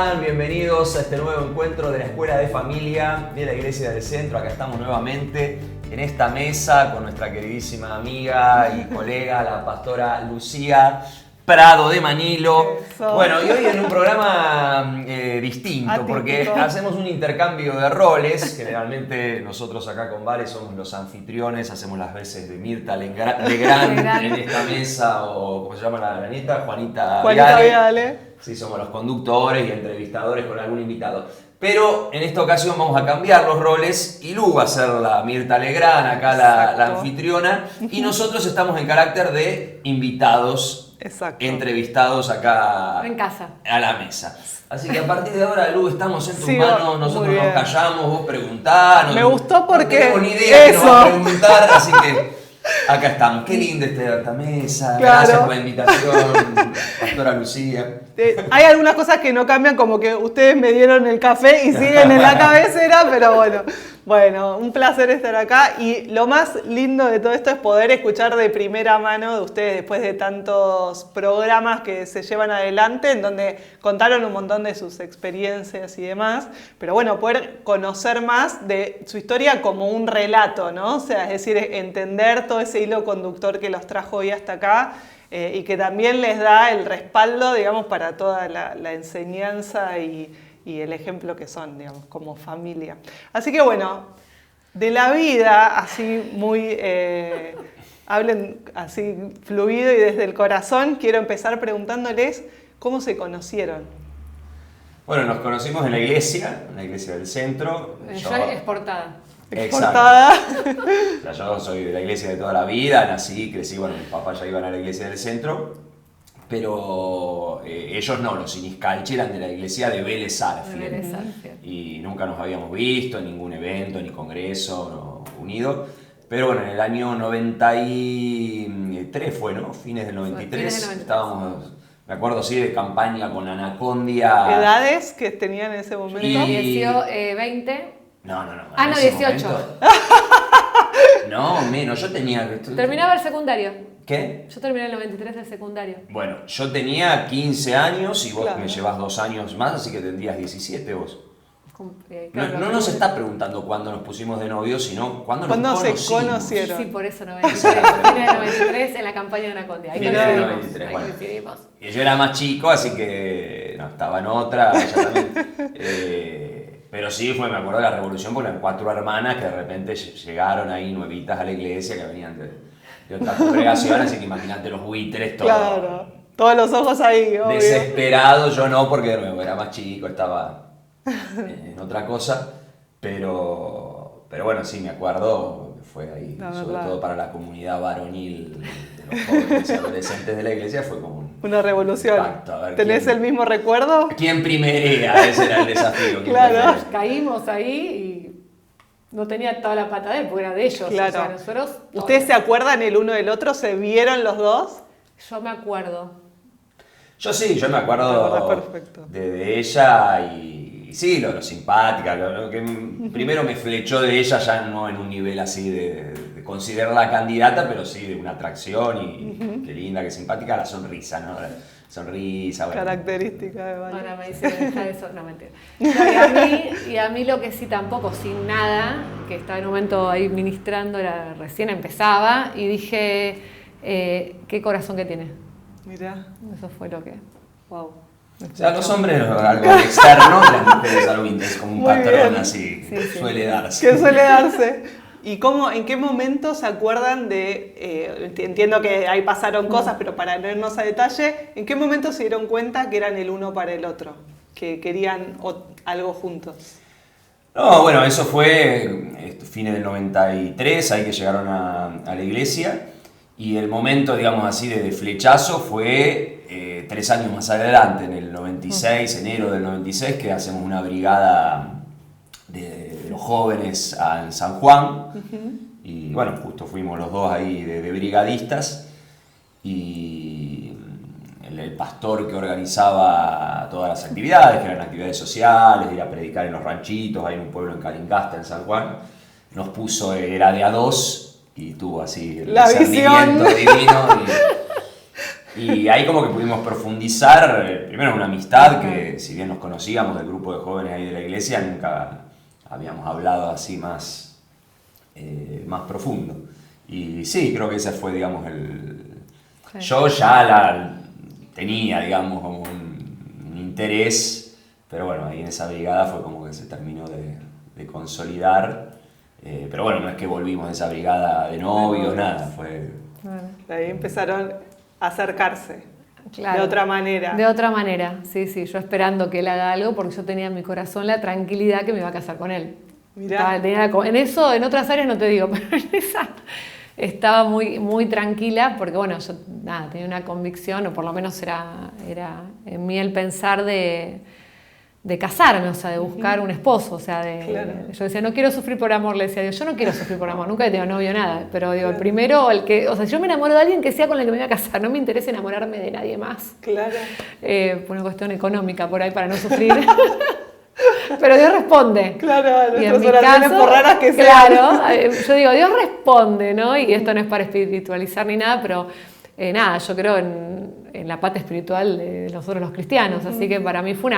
están? Bienvenidos a este nuevo encuentro de la Escuela de Familia de la Iglesia del Centro. Acá estamos nuevamente en esta mesa con nuestra queridísima amiga y colega, la pastora Lucía Prado de Manilo. Eso. Bueno, y hoy en un programa distinto, Atípico. porque hacemos un intercambio de roles. Generalmente nosotros acá con Vale somos los anfitriones, hacemos las veces de Mirta Legrand en esta mesa, o ¿cómo se llama la nieta? Juanita Viale. Sí, somos los conductores y entrevistadores con algún invitado. Pero en esta ocasión vamos a cambiar los roles y Lu va a ser la Mirta Legrand, acá la anfitriona, y nosotros estamos en carácter de invitados. Exacto. Entrevistados acá en casa a la mesa. Así que a partir de ahora, Lu, estamos en tus Sí, manos, nosotros muy nos bien. callamos, vos preguntás. Me gustó porque no tenemos ni idea que nos va a eso. preguntar, así que acá estamos. Qué linda esta mesa, Claro. gracias por la invitación, pastora Lucía. Hay algunas cosas que no cambian, como que ustedes me dieron el café y siguen en la cabecera, pero bueno, un placer estar acá. Y lo más lindo de todo esto es poder escuchar de primera mano de ustedes después de tantos programas que se llevan adelante, en donde contaron un montón de sus experiencias y demás. Pero bueno, poder conocer más de su historia como un relato, ¿no? O sea, es decir, entender todo ese hilo conductor que los trajo hoy hasta acá. Y que también les da el respaldo, digamos, para toda la enseñanza y el ejemplo que son, digamos, como familia. Así que bueno, de la vida, así muy, hablen así fluido y desde el corazón, quiero empezar preguntándoles cómo se conocieron. Bueno, nos conocimos en la iglesia del centro. yo exportada. Exportada. O sea, yo soy de la iglesia de toda la vida, nací, crecí, bueno, mis papás ya iban a la iglesia del centro, pero ellos no, los Iniscalchi eran de la iglesia de Vélez Sarsfield. Y nunca nos habíamos visto en ningún evento, ni congreso unido. Pero bueno, en el año 93 fue, ¿no? Fines del 93, estábamos, me acuerdo, sí, de campaña con Anacondia. ¿Edades que tenían en ese momento? Y- 20. No. Ah, en no, ese 18. momento- No, menos, yo tenía... Terminaba el secundario. ¿Qué? Yo terminé el 93 del secundario. Bueno, yo tenía 15 años y vos Claro. me llevas 2 años más, así que tendrías 17 vos. Claro, No nos está preguntando cuándo nos pusimos de novios, sino cuándo nos ¿Cuándo se conocimos. conocieron? Sí, por eso 93. Fines del 93 en la campaña de Anacondia. Ahí Fines del coincidimos. 93, Ahí bueno. coincidimos. Y yo era más chico, así que no, estaba en otra, ella también. Pero sí, me acuerdo de la revolución, porque eran 4 hermanas que de repente llegaron ahí nuevitas a la iglesia, que venían de otra congregación, así que imagínate los buitres, todo. Claro, todos los ojos ahí, obvio. Desesperado, yo no, porque de nuevo era más chico, estaba en otra cosa, pero bueno, sí, me acuerdo, fue ahí, La sobre verdad. todo para la comunidad varonil de los jóvenes y adolescentes de la iglesia, fue como Una revolución. Exacto, a ver ¿Tenés quién- el mismo recuerdo? ¿Quién primerea? Ese era el desafío. ¿Quién Claro. primerea? Caímos ahí y no tenía toda la pata de él, porque era de ellos. Claro. O sea, nosotros... ¿Ustedes se acuerdan el uno del otro? ¿Se vieron los dos? Yo me acuerdo. Yo sí, yo me Te acuerdo acordás perfecto. de ella y sí, lo simpática, lo que primero me flechó de ella, ya no en un nivel así de considerarla candidata, pero sí de una atracción y qué linda, qué simpática, la sonrisa, ¿no? La sonrisa, bueno. Característica de Vale. Ahora me dice, deja eso, no mentira. No, y a mí lo que sí tampoco, sin nada, que estaba en un momento ahí ministrando, recién empezaba, y dije, qué corazón que tiene. Mirá, Eso fue lo que... wow. O sea, los hombres, algo externo, las mujeres algo es como un Muy patrón bien. así, Sí, sí. suele darse. ¿Qué suele darse? ¿Y en qué momento se acuerdan de, entiendo que ahí pasaron cosas, pero para no irnos a detalle, ¿en qué momento se dieron cuenta que eran el uno para el otro? Que querían algo juntos. No, bueno, eso fue fines del 93, ahí que llegaron a la iglesia, y el momento, digamos así, de flechazo fue 3 años más adelante, en el 96, enero del 96, que hacemos una brigada de los jóvenes en San Juan, y bueno, justo fuimos los dos ahí de brigadistas, y el pastor que organizaba todas las actividades, que eran actividades sociales, de ir a predicar en los ranchitos, ahí en un pueblo en Calingasta, en San Juan, nos puso, era de a 2, y tuvo así el La discernimiento visión. divino, Y ahí como que pudimos profundizar, primero una amistad que si bien nos conocíamos del grupo de jóvenes ahí de la iglesia, nunca habíamos hablado así más profundo. Y sí, creo que ese fue, digamos, Sí. Yo ya tenía, digamos, como un interés, pero bueno, ahí en esa brigada fue como que se terminó de consolidar. Pero bueno, no es que volvimos de esa brigada de novios, nada, fue... Bueno, De ahí empezaron a acercarse. claro. De otra manera. De otra manera, sí, yo esperando que él haga algo porque yo tenía en mi corazón la tranquilidad que me iba a casar con él. Mirá. En eso, en otras áreas no te digo, pero en esa estaba muy, muy tranquila porque bueno, yo nada, tenía una convicción, o por lo menos era en mí el pensar de casarme, o sea, de buscar un esposo, o sea, Claro. yo decía, no quiero sufrir por amor, le decía Dios, yo no quiero sufrir por amor, nunca he tenido novio, nada, pero digo, el primero, o sea, yo me enamoro de alguien que sea con el que me voy a casar, no me interesa enamorarme de nadie más, Claro. por una cuestión económica por ahí, para no sufrir, pero Dios responde. Claro, a Y en nuestras mi oraciones, caso, por raras que sean. claro, yo digo, Dios responde, ¿no? Y esto no es para espiritualizar ni nada, pero nada, yo creo en la paz espiritual de nosotros los cristianos, así que para mí fue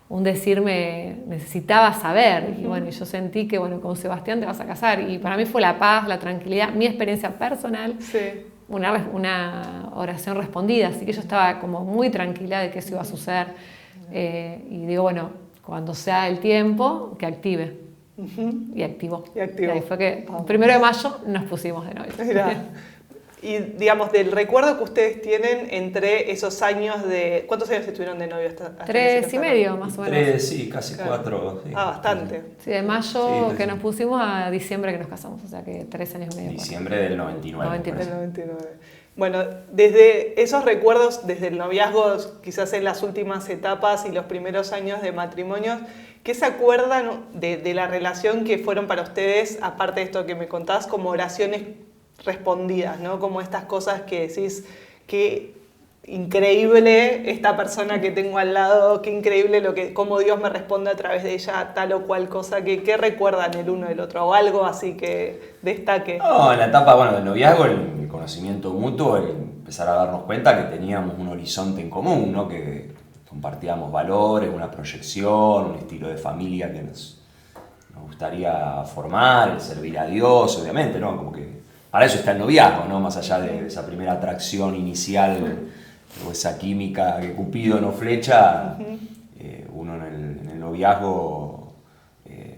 un decirme, necesitaba saber, y bueno, yo sentí que, bueno, con Sebastián te vas a casar, y para mí fue la paz, la tranquilidad, mi experiencia personal, Sí. una oración respondida, así que yo estaba como muy tranquila de que eso iba a suceder, y digo, bueno, cuando sea el tiempo, que active. Y activó. Y activó. ahí fue que, 1 de mayo, nos pusimos de novio. Mirá. Y digamos, del recuerdo que ustedes tienen entre esos años de... ¿Cuántos años estuvieron de novio hasta 3 y medio, más o menos. 3, sí, casi Claro. 4. Sí. Ah, bastante. Sí, de mayo Sí, que sí. nos pusimos a diciembre que nos casamos, o sea que 3 años y medio. Diciembre del 99. 99. Del 99. Bueno, desde esos recuerdos, desde el noviazgo, quizás en las últimas etapas y los primeros años de matrimonio, ¿qué se acuerdan de la relación que fueron para ustedes, aparte de esto que me contás, como oraciones respondidas, ¿no? Como estas cosas que decís, qué increíble esta persona que tengo al lado, qué increíble cómo Dios me responde a través de ella tal o cual cosa, ¿qué recuerdan el uno del otro? O algo así que destaque. No, en la etapa bueno, del noviazgo, el conocimiento mutuo, el empezar a darnos cuenta que teníamos un horizonte en común, ¿no? Que compartíamos valores, una proyección, un estilo de familia que nos gustaría formar, el servir a Dios, obviamente, ¿no? Como que para eso está el noviazgo, ¿no? Más allá de esa primera atracción inicial o esa química que Cupido no flecha, uno en el noviazgo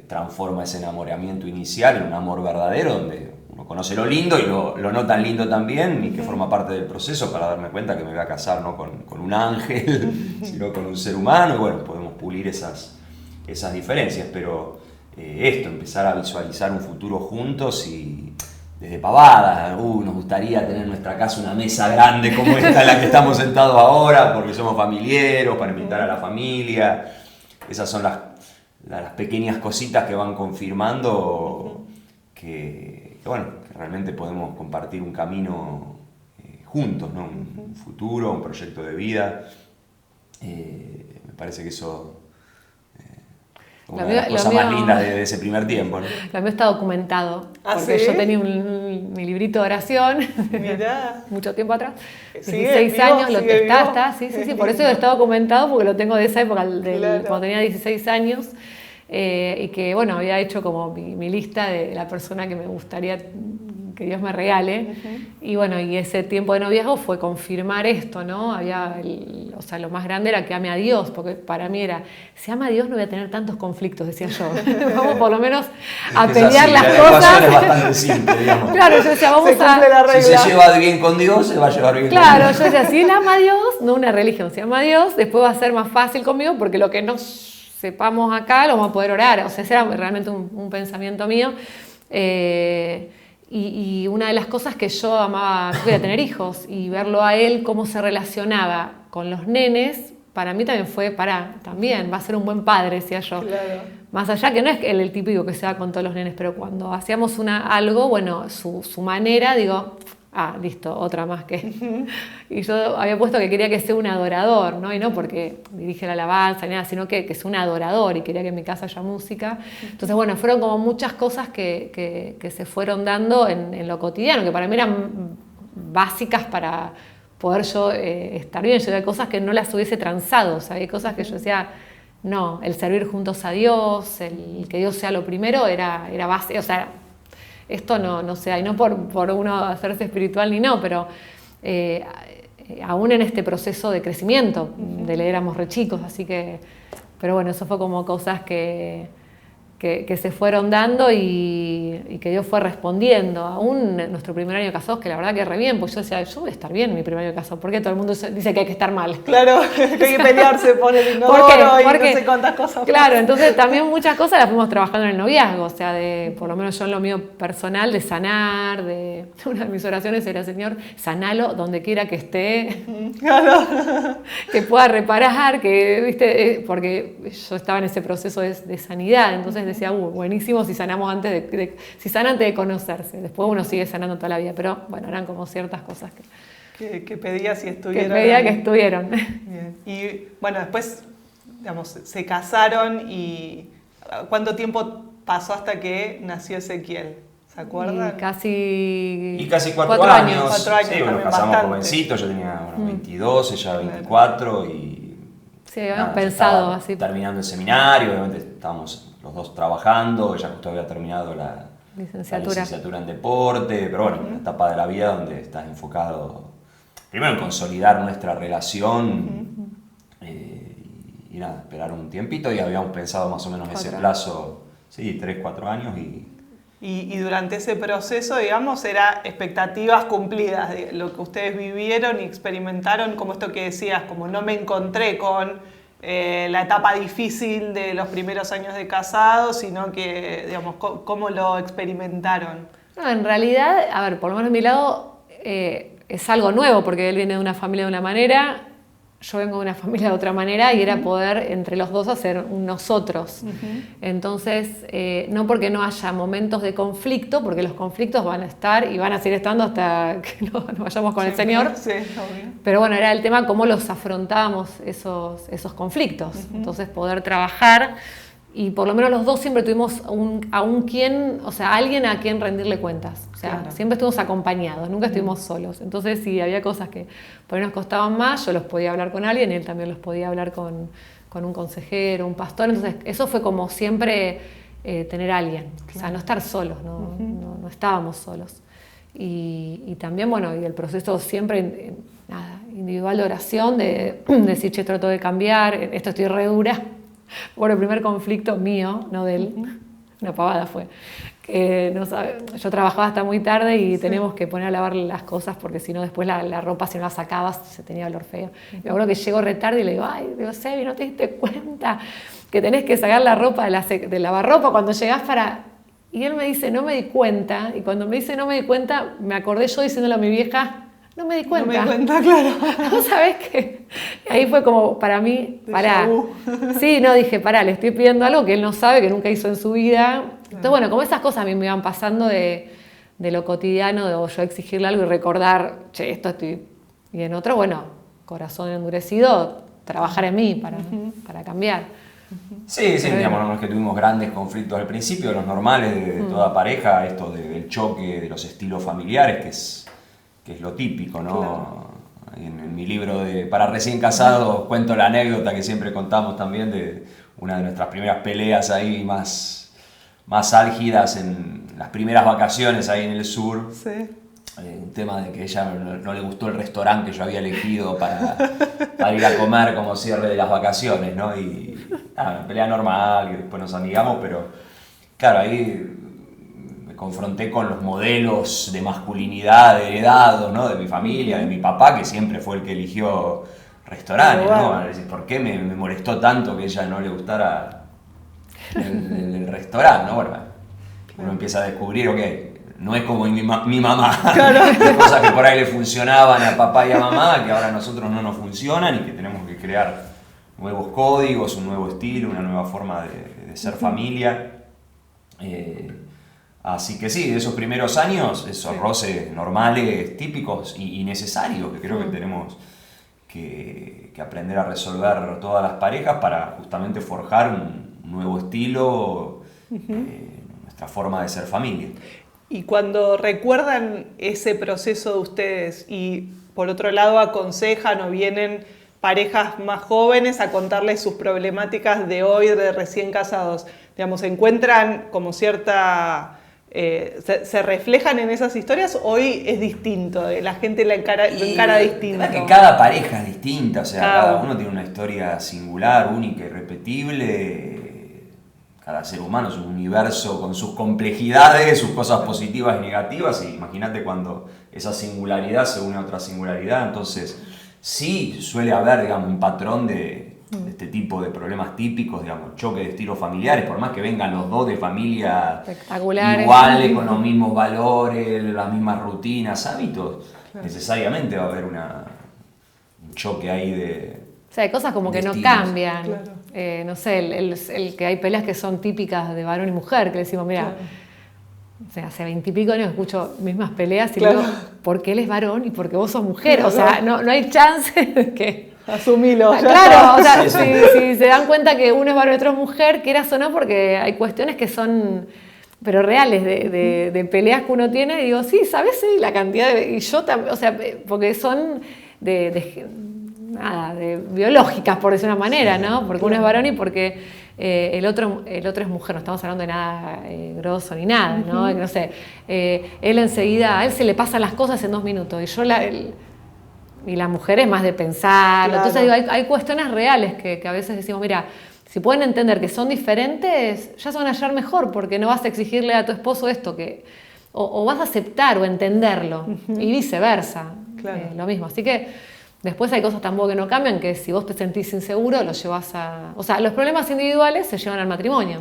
transforma ese enamoramiento inicial en un amor verdadero donde uno conoce lo lindo y lo no tan lindo también y que forma parte del proceso para darme cuenta que me voy a casar no con un ángel, sino con un ser humano y bueno, podemos pulir esas diferencias, pero empezar a visualizar un futuro juntos y desde pavadas, nos gustaría tener en nuestra casa una mesa grande como esta en la que estamos sentados ahora, porque somos familiares, para invitar a la familia. Esas son las pequeñas cositas que van confirmando que realmente podemos compartir un camino juntos, ¿no? Un futuro, un proyecto de vida. Me parece que eso... Una de las cosas más lindas de ese primer tiempo, ¿no? Lo mío está documentado, ¿Ah, porque sí? yo tenía mi librito de oración, Mirá. mucho tiempo atrás, ¿Sigue 16 vivo? años, ¿Sigue vivo? está, sí, por eso está documentado, porque lo tengo de esa época, Claro. cuando tenía 16 años, y que, bueno, había hecho como mi lista de la persona que me gustaría que Dios me regale, y bueno, y ese tiempo de noviazgo fue confirmar esto, ¿no? O sea, lo más grande era que ame a Dios, porque para mí era, si ama a Dios no voy a tener tantos conflictos, decía yo, vamos por lo menos a Es pelear así, las la ecuación cosas. es bastante simple, digamos. Claro, yo decía, vamos Se cumple la a... regla. Si se lleva bien con Dios, se va a llevar bien Claro, con yo decía, si él ama a Dios, no una religión, si ama a Dios, después va a ser más fácil conmigo, porque lo que no sepamos acá lo vamos a poder orar, o sea, ese era realmente un pensamiento mío. Y una de las cosas que yo amaba, voy a tener hijos, y verlo a él, cómo se relacionaba con los nenes, para mí también fue, también va a ser un buen padre, decía yo. Claro. Más allá que no es el típico que se va con todos los nenes, pero cuando hacíamos algo, bueno, su manera, digo, listo, otra más que... Y yo había puesto que quería que sea un adorador, ¿no? Y no porque dirige la alabanza ni nada, sino que sea un adorador y quería que en mi casa haya música. Entonces, bueno, fueron como muchas cosas que se fueron dando en lo cotidiano, que para mí eran básicas para poder yo estar bien. Yo había cosas que no las hubiese transado, o sea, hay cosas que yo decía, no, el servir juntos a Dios, el que Dios sea lo primero, era base, o sea, esto no sea, y no por uno hacerse espiritual ni no, pero aún en este proceso de crecimiento, de leer éramos re chicos, así que, pero bueno, eso fue como cosas que se fueron dando y que Dios fue respondiendo. Aún nuestro primer año de casados, que la verdad que re bien, pues yo decía, yo voy a estar bien en mi primer año de casados, ¿por qué todo el mundo dice que hay que estar mal? Claro, que hay que pelearse por el inodoro y no sé cuántas cosas. Claro, entonces también muchas cosas las fuimos trabajando en el noviazgo, o sea, por lo menos yo en lo mío personal, de sanar, una de mis oraciones era, Señor, sanalo donde quiera que esté, claro. que pueda reparar, que, ¿viste? Porque yo estaba en ese proceso de sanidad, entonces decía, buenísimo si sanamos antes si sana antes de conocerse. Después uno sigue sanando toda la vida, pero bueno, eran como ciertas cosas que pedías y estuvieron. Que pedía que estuvieron. Bien. Y bueno, después, digamos, se casaron y ¿cuánto tiempo pasó hasta que nació Ezequiel? ¿Se acuerdan? Casi 4 años. 4 años, sí, bueno, casamos jovencitos, yo tenía 22, ella 24 y... Sí, habíamos pensado así. Terminando el seminario, obviamente estábamos los dos trabajando, ella justo había terminado la licenciatura en deporte, pero bueno, una etapa de la vida donde estás enfocado primero en consolidar nuestra relación y nada, esperar un tiempito y habíamos pensado más o menos ese plazo, sí, 3, 4 años y durante ese proceso, digamos, era expectativas cumplidas de lo que ustedes vivieron y experimentaron, como esto que decías, como no me encontré con la etapa difícil de los primeros años de casado, sino que, digamos, ¿cómo lo experimentaron? No, en realidad, a ver, por lo menos de mi lado, es algo nuevo, porque él viene de una familia de una manera, yo vengo de una familia de otra manera, y era poder entre los dos hacer un nosotros. Entonces, no porque no haya momentos de conflicto, porque los conflictos van a estar y van a seguir estando hasta que nos vayamos con el Señor. Sí, obvio. Pero bueno, era el tema cómo los afrontábamos esos conflictos. Entonces, poder trabajar, y por lo menos los dos siempre tuvimos alguien a quien rendirle cuentas. O sea, siempre estuvimos acompañados, nunca estuvimos solos. Entonces, si había cosas que por ahí nos costaban más, yo los podía hablar con alguien y él también los podía hablar con un consejero, un pastor. Entonces, eso fue como siempre tener a alguien. O sea, no estar solos, no estábamos solos. Y también, bueno, y el proceso siempre individual de oración, de decir, che, trato de cambiar, esto estoy re dura. Bueno, el primer conflicto mío, no de él, una pavada fue, que yo trabajaba hasta muy tarde y teníamos que poner a lavar las cosas porque si no después la ropa, si no la sacabas, se tenía olor feo. Me acuerdo que llego re tarde y le digo, Sebi, ¿no te diste cuenta que tenés que sacar la ropa de lavarropa cuando llegás para...? Y él me dice, no me di cuenta, y cuando me dice no me di cuenta, me acordé yo diciéndole a mi vieja, no me di cuenta. No me di cuenta, claro. ¿No sabés qué? Ahí fue como para mí, pará. Sí, no, dije, pará, le estoy pidiendo algo que él no sabe, que nunca hizo en su vida. Entonces, bueno, como esas cosas a mí me iban pasando de lo cotidiano, de yo exigirle algo y recordar, che, esto estoy... Y en otro, bueno, corazón endurecido, trabajar en mí para cambiar. Sí, digamos, no es que tuvimos grandes conflictos al principio, los normales de toda pareja, esto del choque de los estilos familiares, que es lo típico, ¿no? Claro. En mi libro para recién casados cuento la anécdota que siempre contamos también de una de nuestras primeras peleas ahí más álgidas en las primeras vacaciones ahí en el sur. Sí. Un tema de que a ella no le gustó el restaurante que yo había elegido para ir a comer como cierre de las vacaciones, ¿no? Y una pelea normal, que después nos amigamos, pero claro, ahí me confronté con los modelos de masculinidad heredados, ¿no? De mi familia, de mi papá, que siempre fue el que eligió restaurantes, ¿no? ¿Por qué me molestó tanto que a ella no le gustara el restaurante, ¿no? Bueno, uno empieza a descubrir, no es como mi mamá, claro. Hay cosas que por ahí le funcionaban a papá y a mamá, que ahora a nosotros no nos funcionan y que tenemos que crear nuevos códigos, un nuevo estilo, una nueva forma de ser familia. Así que sí, de esos primeros años, esos roces normales, típicos y necesarios, que creo que tenemos que aprender a resolver todas las parejas para justamente forjar un nuevo estilo, nuestra forma de ser familia. Y cuando recuerdan ese proceso de ustedes y por otro lado aconsejan o vienen parejas más jóvenes a contarles sus problemáticas de hoy, de recién casados. Digamos, ¿encuentran como cierta... se reflejan en esas historias? Hoy es distinto, la gente lo encara distinto. Es que cada pareja es distinta, o sea, cada uno tiene una historia singular, única, irrepetible. Cada ser humano es un universo con sus complejidades, sus cosas positivas y negativas, y imagínate cuando esa singularidad se une a otra singularidad. Entonces sí suele haber, digamos, un patrón de este tipo de problemas típicos, digamos, choque de estilos familiares, por más que vengan los dos de familia iguales, con los mismos valores, las mismas rutinas, hábitos, necesariamente va a haber un choque ahí de... O sea, hay cosas como que no cambian. Claro. No sé, el que hay peleas que son típicas de varón y mujer, que le decimos, mira, o sea, hace 20 y pico años escucho mismas peleas y luego, porque él es varón y porque vos sos mujer, o sea, no hay chance de que... Asumilo. Claro, o sea, si se dan cuenta que uno es varón y otro es mujer, quieras o no, porque hay cuestiones que son, pero reales, de peleas que uno tiene, y digo, sí, ¿sabes? Sí, la cantidad de... Y yo también, o sea, porque son de biológicas, por decir una manera, ¿no? Porque uno es varón y porque el otro es mujer, no estamos hablando de nada grosso ni nada, ¿no? No sé, él enseguida, a él se le pasan las cosas en 2 minutos, y la mujer es más de pensar. Claro. Entonces digo, hay cuestiones reales que a veces decimos, mira, si pueden entender que son diferentes, ya se van a hallar mejor, porque no vas a exigirle a tu esposo esto, o vas a aceptar o entenderlo, y viceversa, claro. Lo mismo. Así que después hay cosas tampoco que no cambian, que si vos te sentís inseguro, lo llevas a... O sea, los problemas individuales se llevan al matrimonio.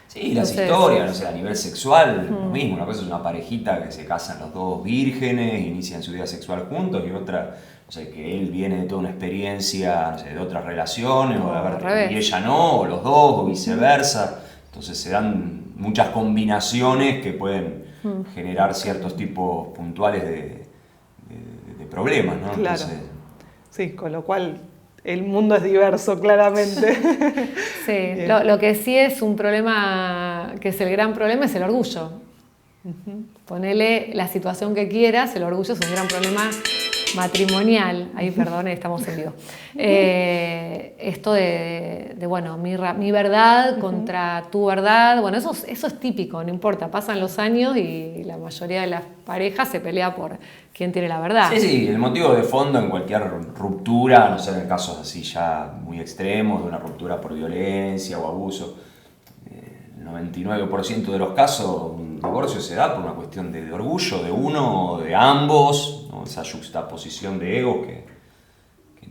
Sí, las historias, no sé, a nivel sexual, lo mismo. Una cosa es una parejita que se casan los dos vírgenes, inician su vida sexual juntos, y otra, no sé, que él viene de toda una experiencia, no sé, de otras relaciones, y ella no, o los dos, o viceversa. Entonces se dan muchas combinaciones que pueden generar ciertos tipos puntuales de problemas, ¿no? Claro. Entonces, sí, con lo cual el mundo es diverso, claramente. Sí, lo que sí es un problema, que es el gran problema, es el orgullo. Ponele la situación que quieras, el orgullo es un gran problema matrimonial. Ahí, perdón, estamos en vivo. Esto bueno, mi verdad contra tu verdad, bueno, eso es típico, no importa, pasan los años y la mayoría de las parejas se pelea por quién tiene la verdad. Sí, el motivo de fondo en cualquier ruptura, no sé, en casos así ya muy extremos, de una ruptura por violencia o abuso, el 99% de los casos un divorcio se da por una cuestión de orgullo de uno o de ambos, ¿no? Esa juxtaposición de ego que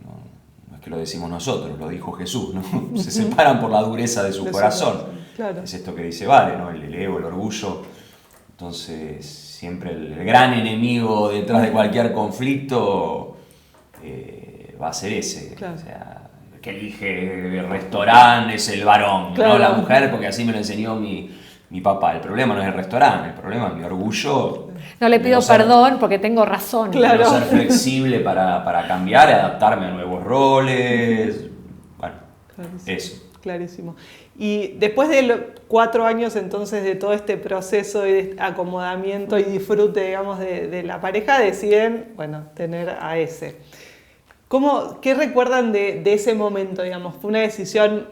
no es que lo decimos nosotros, lo dijo Jesús, ¿no? Se separan por la dureza de su corazón. Claro. Es esto que dice Vale, ¿no? El ego, el orgullo. Entonces, siempre el gran enemigo detrás de cualquier conflicto va a ser ese. Claro. O sea, el que elige el restaurante es el varón, claro, no la mujer, porque así me lo enseñó mi papá. El problema no es el restaurante, el problema es mi orgullo. No le pido perdón porque tengo razón. Claro. No ser flexible para cambiar y adaptarme a nuevos roles. Bueno, clarísimo. Eso. Clarísimo. Y después de 4 años entonces de todo este proceso de acomodamiento y disfrute, digamos, de la pareja, deciden, bueno, tener a ese. ¿Qué recuerdan de ese momento, digamos? ¿Fue una decisión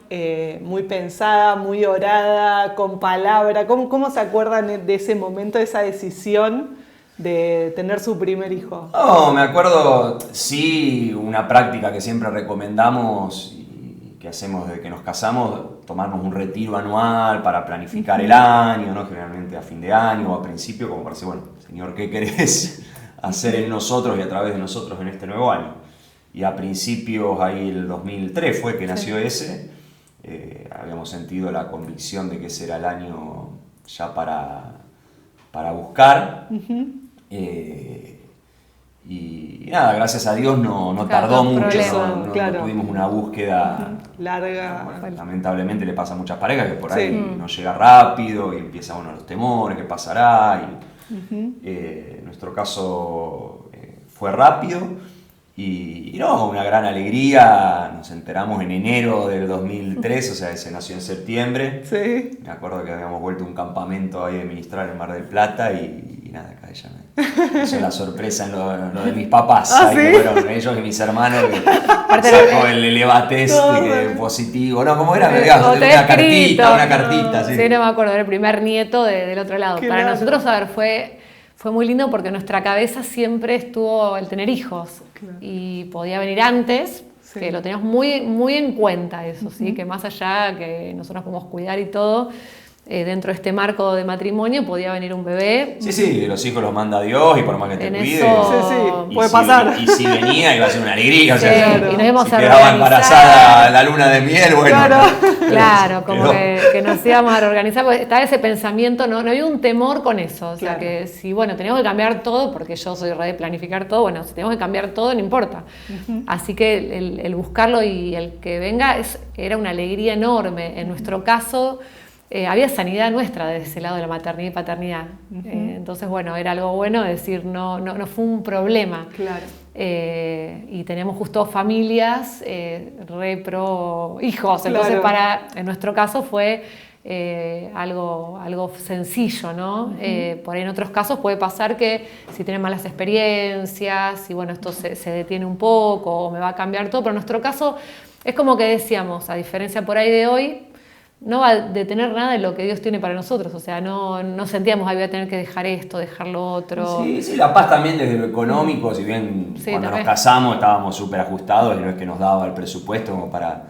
muy pensada, muy orada, con palabra? ¿Cómo se acuerdan de ese momento, de esa decisión de tener su primer hijo? No, me acuerdo, sí, una práctica que siempre recomendamos y que hacemos desde que nos casamos, tomarnos un retiro anual para planificar el año, ¿no? Generalmente a fin de año o a principio, como para decir, bueno, Señor, ¿qué querés hacer en nosotros y a través de nosotros en este nuevo año? Y a principios, ahí el 2003 fue que nació ese, habíamos sentido la convicción de que ese era el año ya para buscar. Y nada, gracias a Dios no tardó mucho, no tuvimos una búsqueda larga. Bueno, lamentablemente le pasa a muchas parejas que por ahí no llega rápido y empieza los temores, qué pasará. En nuestro caso fue rápido. Y no, una gran alegría, nos enteramos en enero del 2003, o sea, ese nació en septiembre. Sí. Me acuerdo que habíamos vuelto a un campamento ahí de ministrar en Mar del Plata y nada, acá ella me hizo la sorpresa en lo de mis papás. ¿Ah, ahí, sí? que fueron ellos y mis hermanos que sacó el elevatest positivo. No, ¿cómo era? Me O te he escrito. Una cartita, sí. Sí, no me acuerdo, era el primer nieto del otro lado. Claro. Para nosotros, a ver, fue muy lindo porque en nuestra cabeza siempre estuvo el tener hijos. Claro. Y podía venir antes, Sí. que lo teníamos muy, muy en cuenta eso, ¿sí? Que más allá que nosotros podemos cuidar y todo, dentro de este marco de matrimonio podía venir un bebé. Sí, los hijos los manda Dios y por más que te En cuide. eso- Sí, puede pasar. Y si venía iba a ser una alegría. O Sí, sea, y nos íbamos si a quedaba reorganizar. embarazada la luna de miel, bueno. Claro, como quedó. que nos íbamos a reorganizar, porque estaba ese pensamiento, no había un temor con eso. O sea, Claro. que si, bueno, teníamos que cambiar todo, porque yo soy re de planificar todo, bueno, si tenemos que cambiar todo, no importa. Así que el buscarlo y el que venga era una alegría enorme. En nuestro caso, había sanidad nuestra desde ese lado de la maternidad y paternidad. Entonces, bueno, era algo bueno decir, no fue un problema. Claro. Y teníamos justo familias re pro hijos, entonces Claro. en nuestro caso fue algo sencillo, ¿no? Por ahí en otros casos puede pasar que si tienen malas experiencias y bueno, esto se detiene un poco o me va a cambiar todo, pero en nuestro caso es como que decíamos, a diferencia por ahí de hoy, no va a detener nada de lo que Dios tiene para nosotros, o sea, no sentíamos, voy a tener que dejar esto, dejar lo otro. Sí, la paz también desde lo económico, si bien Sí, cuando también. nos casamos estábamos súper ajustados y no es que nos daba el presupuesto como para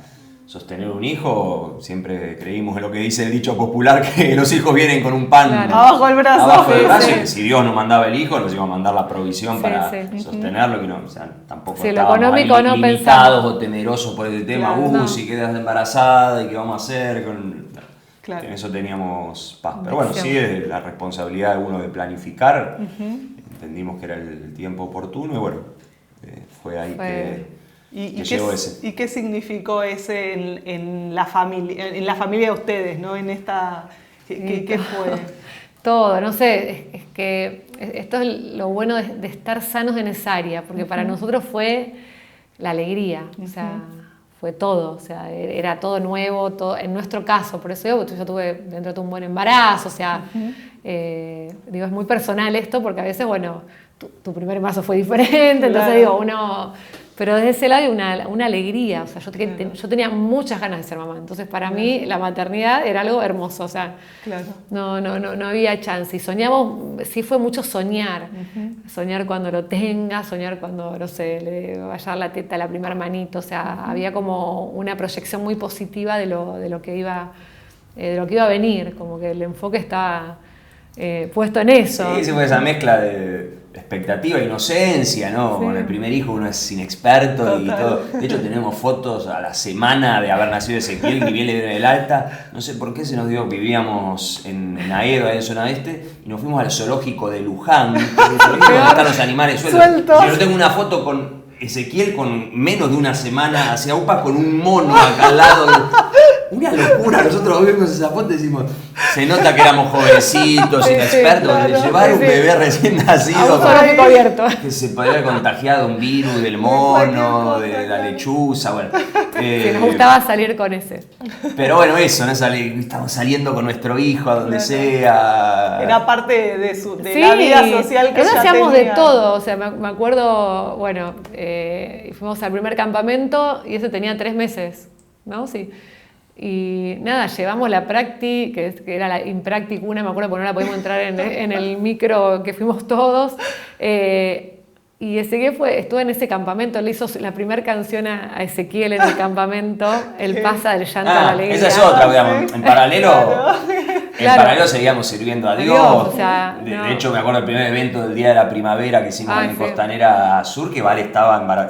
sostener un hijo, siempre creímos en lo que dice el dicho popular, que los hijos vienen con un pan Claro. Abajo el brazo. abajo del Sí, brazo, sí. y que si Dios nos mandaba el hijo, nos iba a mandar la provisión Sí, para sí. sostenerlo, que no, o sea, tampoco Sí, lo estábamos económico ahí no limitados pensamos. o temerosos por el tema, Claro, no. si quedas embarazada y qué vamos a hacer con... Claro. En eso teníamos paz. Pero bueno, Convicción. sí, es la responsabilidad de uno de planificar. Entendimos que era el tiempo oportuno y bueno, fue ahí que ¿Y llegó qué, ese. ¿Y qué significó ese en la familia de ustedes, ¿no? En esta, ¿qué fue? Todo, no sé, es que esto es lo bueno de estar sanos en esa área, porque para nosotros fue la alegría, o sea, fue todo, o sea, era todo nuevo, todo, en nuestro caso, por eso yo tuve dentro de todo un buen embarazo, o sea, digo, es muy personal esto, porque a veces, bueno, tu primer embarazo fue diferente, entonces Claro. digo, pero desde ese lado hay una alegría, o sea, yo tenía muchas ganas de ser mamá, entonces para mí la maternidad era algo hermoso, o sea, Claro. no había chance. Y soñamos, sí fue mucho soñar. Soñar cuando lo tenga, soñar cuando, no sé, le vaya a dar la teta a la primera manito. O sea, había como una proyección muy positiva de lo que iba a venir. Como que el enfoque estaba puesto en eso. Sí, fue esa mezcla de expectativa, inocencia, ¿no? Sí. Con el primer hijo uno es inexperto y Total. todo. De hecho, tenemos fotos a la semana de haber nacido Ezequiel, que bien le dieron el alta. No sé por qué se nos dio, vivíamos en Aedo, en zona este, y nos fuimos al zoológico de Luján, el zoológico donde están los animales sueltos. Y yo tengo una foto con Ezequiel con menos de una semana hacia UPA con un mono acá al lado. Una locura, nosotros vemos esa foto y decimos, se nota que éramos jovencitos, Sí, inexpertos, sí, claro. llevar un Sí. bebé recién A un nacido zoológico abierto. que se podía haber contagiado un virus del Cualquier mono, cosa, de la claro. lechuza, bueno. Sí, nos gustaba salir con ese. Pero bueno, eso, ¿no? Estamos saliendo con nuestro hijo a donde Claro. sea. Era parte de Sí, la vida social que eso ya hacíamos tenía. de todo, o sea, me acuerdo, bueno, fuimos al primer campamento y ese tenía 3 meses, ¿no? Sí. Y nada, llevamos la Practi, que era la Impractic 1, me acuerdo porque no la podíamos entrar en el micro que fuimos todos. Y Ezequiel estuvo en ese campamento, le hizo la primera canción a Ezequiel en el campamento, él pasa del llanto a la alegría. Esa es otra, digamos. En paralelo, Claro. paralelo seguíamos sirviendo a Dios. Dios, o sea, de no. hecho, me acuerdo el primer evento del Día de la Primavera que hicimos Ay, en sí. Costanera Sur, que Vale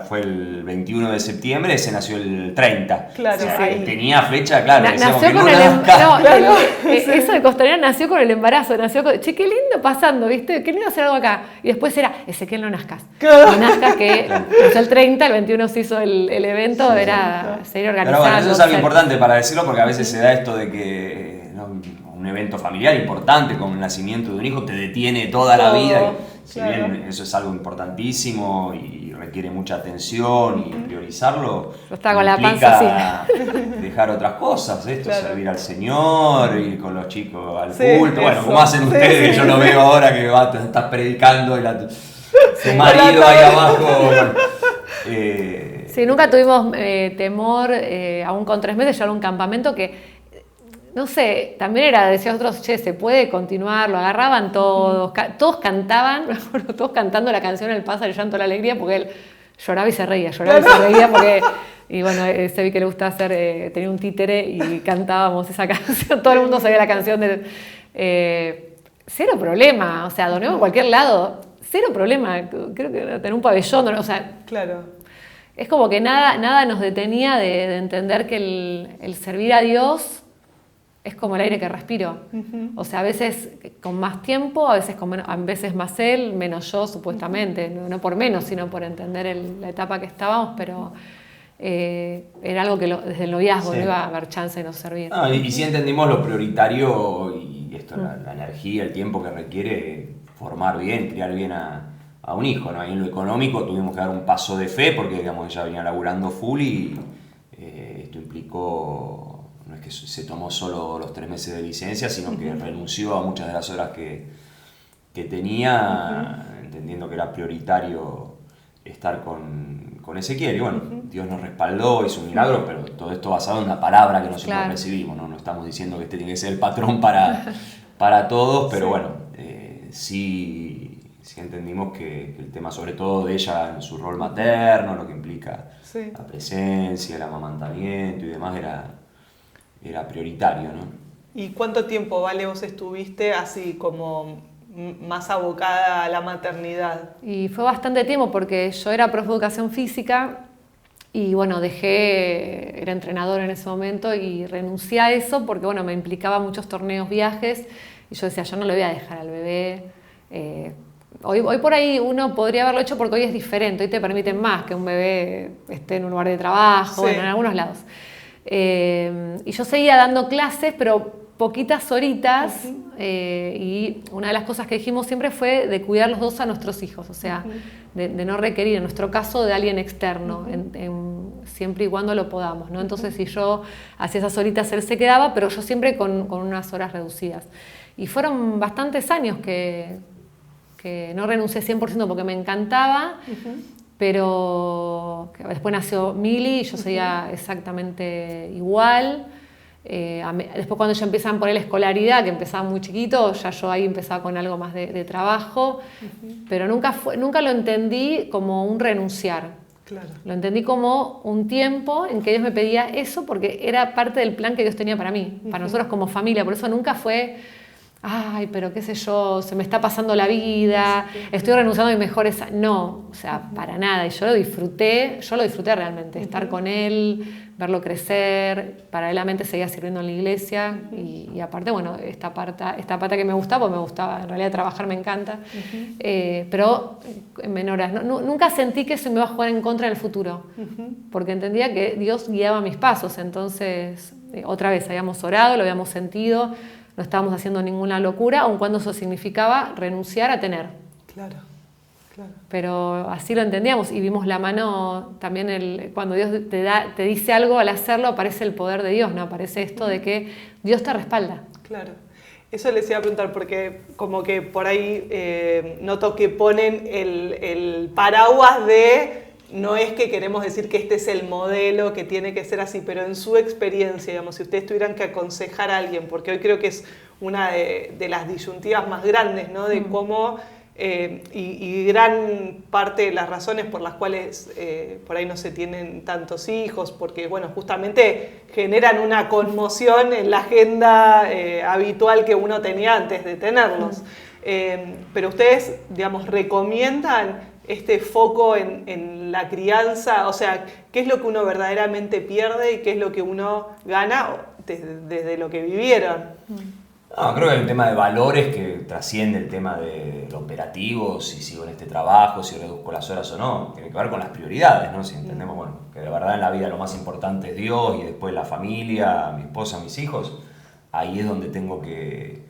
fue el 21 de septiembre, ese nació el 30. Claro, O sea, sí. tenía fecha, claro. decíamos Nació que con no el nazca. no, eso de Costanera nació con el embarazo, che, qué lindo pasando, ¿viste? Qué lindo hacer algo acá. Y después era, Ezequiel no nazcas. Claro. No nazcas, que nació el 30, el 21 se hizo el evento, era seguir Pero organizando. bueno, eso es algo ser- importante para decirlo porque a veces se da esto de que ¿no? Un evento familiar importante como el nacimiento de un hijo te detiene toda la Todo, vida. Y si claro. bien eso es algo importantísimo y requiere mucha atención y priorizarlo, Está con la implica dejar otras cosas, Claro. servir al Señor, ir con los chicos al Sí, culto, bueno, eso. como hacen Sí, ustedes, sí. yo lo veo ahora que estás predicando y tu Con marido la ahí tabla. abajo. Bueno, Sí, nunca tuvimos temor, aún con 3 meses, llevar a un campamento que, no sé, también era, decía otros, che, se puede continuar, lo agarraban todos, todos cantaban, me acuerdo, todos cantando la canción El Pasa, el llanto, la alegría, porque él lloraba y se reía, porque, y bueno, se vi que le gustaba hacer, tenía un títere y cantábamos esa canción, todo el mundo sabía la canción del... cero problema, o sea, dormimos en cualquier lado, cero problema, creo que era tener un pabellón, o sea, Claro. es como que nada nos detenía de entender que el servir a Dios es como el aire que respiro. O sea, a veces con más tiempo, a veces a veces más él, menos yo, supuestamente. No por menos, sino por entender la etapa que estábamos, pero era algo que desde el noviazgo Sí. no iba a haber chance de no servir. No, y sí entendimos lo prioritario y esto, la energía, el tiempo que requiere formar bien, criar bien a un hijo, ¿no? Ahí en lo económico tuvimos que dar un paso de fe porque, digamos, ella venía laburando full y esto implicó, no es que se tomó solo los 3 meses de licencia, sino que renunció a muchas de las horas que tenía, entendiendo que era prioritario estar con Ezequiel. Y bueno, Dios nos respaldó, hizo un milagro, pero todo esto basado en la palabra que nosotros Claro. recibimos, ¿no? No estamos diciendo que este tiene que ser el patrón para todos, pero Sí. bueno, sí entendimos que el tema sobre todo de ella en su rol materno, lo que implica Sí. la presencia, el amamantamiento y demás era prioritario, ¿no? ¿Y cuánto tiempo, Vale, vos estuviste así como más abocada a la maternidad? Y fue bastante tiempo porque yo era profe de educación física y bueno, era entrenadora en ese momento y renuncié a eso porque bueno, me implicaba muchos torneos, viajes y yo decía, yo no le voy a dejar al bebé. Hoy por ahí uno podría haberlo hecho porque hoy es diferente, hoy te permiten más que un bebé esté en un lugar de trabajo, Sí. bueno, en algunos lados. Y yo seguía dando clases, pero poquitas horitas, y una de las cosas que dijimos siempre fue de cuidar los dos a nuestros hijos, o sea, de no requerir, en nuestro caso, de alguien externo, siempre y cuando lo podamos, ¿no? Entonces, si yo hacía esas horitas, él se quedaba, pero yo siempre con unas horas reducidas. Y fueron bastantes años que no renuncié 100% porque me encantaba, pero después nació Mili y yo seguía exactamente igual. Después cuando ya empezaban por la escolaridad, que empezaba muy chiquito, ya yo ahí empezaba con algo más de trabajo, pero nunca lo entendí como un renunciar. Claro. Lo entendí como un tiempo en que Dios me pedía eso porque era parte del plan que Dios tenía para mí, para nosotros como familia. Por eso nunca fue, ay, pero qué sé yo, se me está pasando la vida, estoy renunciando a mis mejores... No, o sea, para nada. Y yo lo disfruté realmente, estar con él, verlo crecer, paralelamente seguía sirviendo en la iglesia y aparte, bueno, esta pata que me gustaba, pues me gustaba, en realidad trabajar me encanta, pero en menor horas. Nunca sentí que eso me iba a jugar en contra en el futuro, porque entendía que Dios guiaba mis pasos, entonces, otra vez, habíamos orado, lo habíamos sentido, no estábamos haciendo ninguna locura, aun cuando eso significaba renunciar a tener. Claro, claro. Pero así lo entendíamos y vimos la mano también, cuando Dios te dice algo, al hacerlo aparece el poder de Dios, ¿no? Aparece esto de que Dios te respalda. Claro. Eso les iba a preguntar porque como que por ahí noto que ponen el paraguas de no es que queremos decir que este es el modelo, que tiene que ser así, pero en su experiencia, digamos, si ustedes tuvieran que aconsejar a alguien, porque hoy creo que es una de las disyuntivas más grandes, ¿no? De cómo, y gran parte de las razones por las cuales por ahí no se tienen tantos hijos, porque, bueno, justamente generan una conmoción en la agenda habitual que uno tenía antes de tenerlos. Pero ustedes, digamos, recomiendan este foco en la crianza, o sea, ¿qué es lo que uno verdaderamente pierde y qué es lo que uno gana desde lo que vivieron? No, creo que hay un tema de valores que trasciende el tema de lo operativo, si sigo en este trabajo, si reduzco las horas o no. Tiene que ver con las prioridades, ¿no? Si entendemos, bueno, que de verdad en la vida lo más importante es Dios y después la familia, mi esposa, mis hijos, ahí es donde tengo que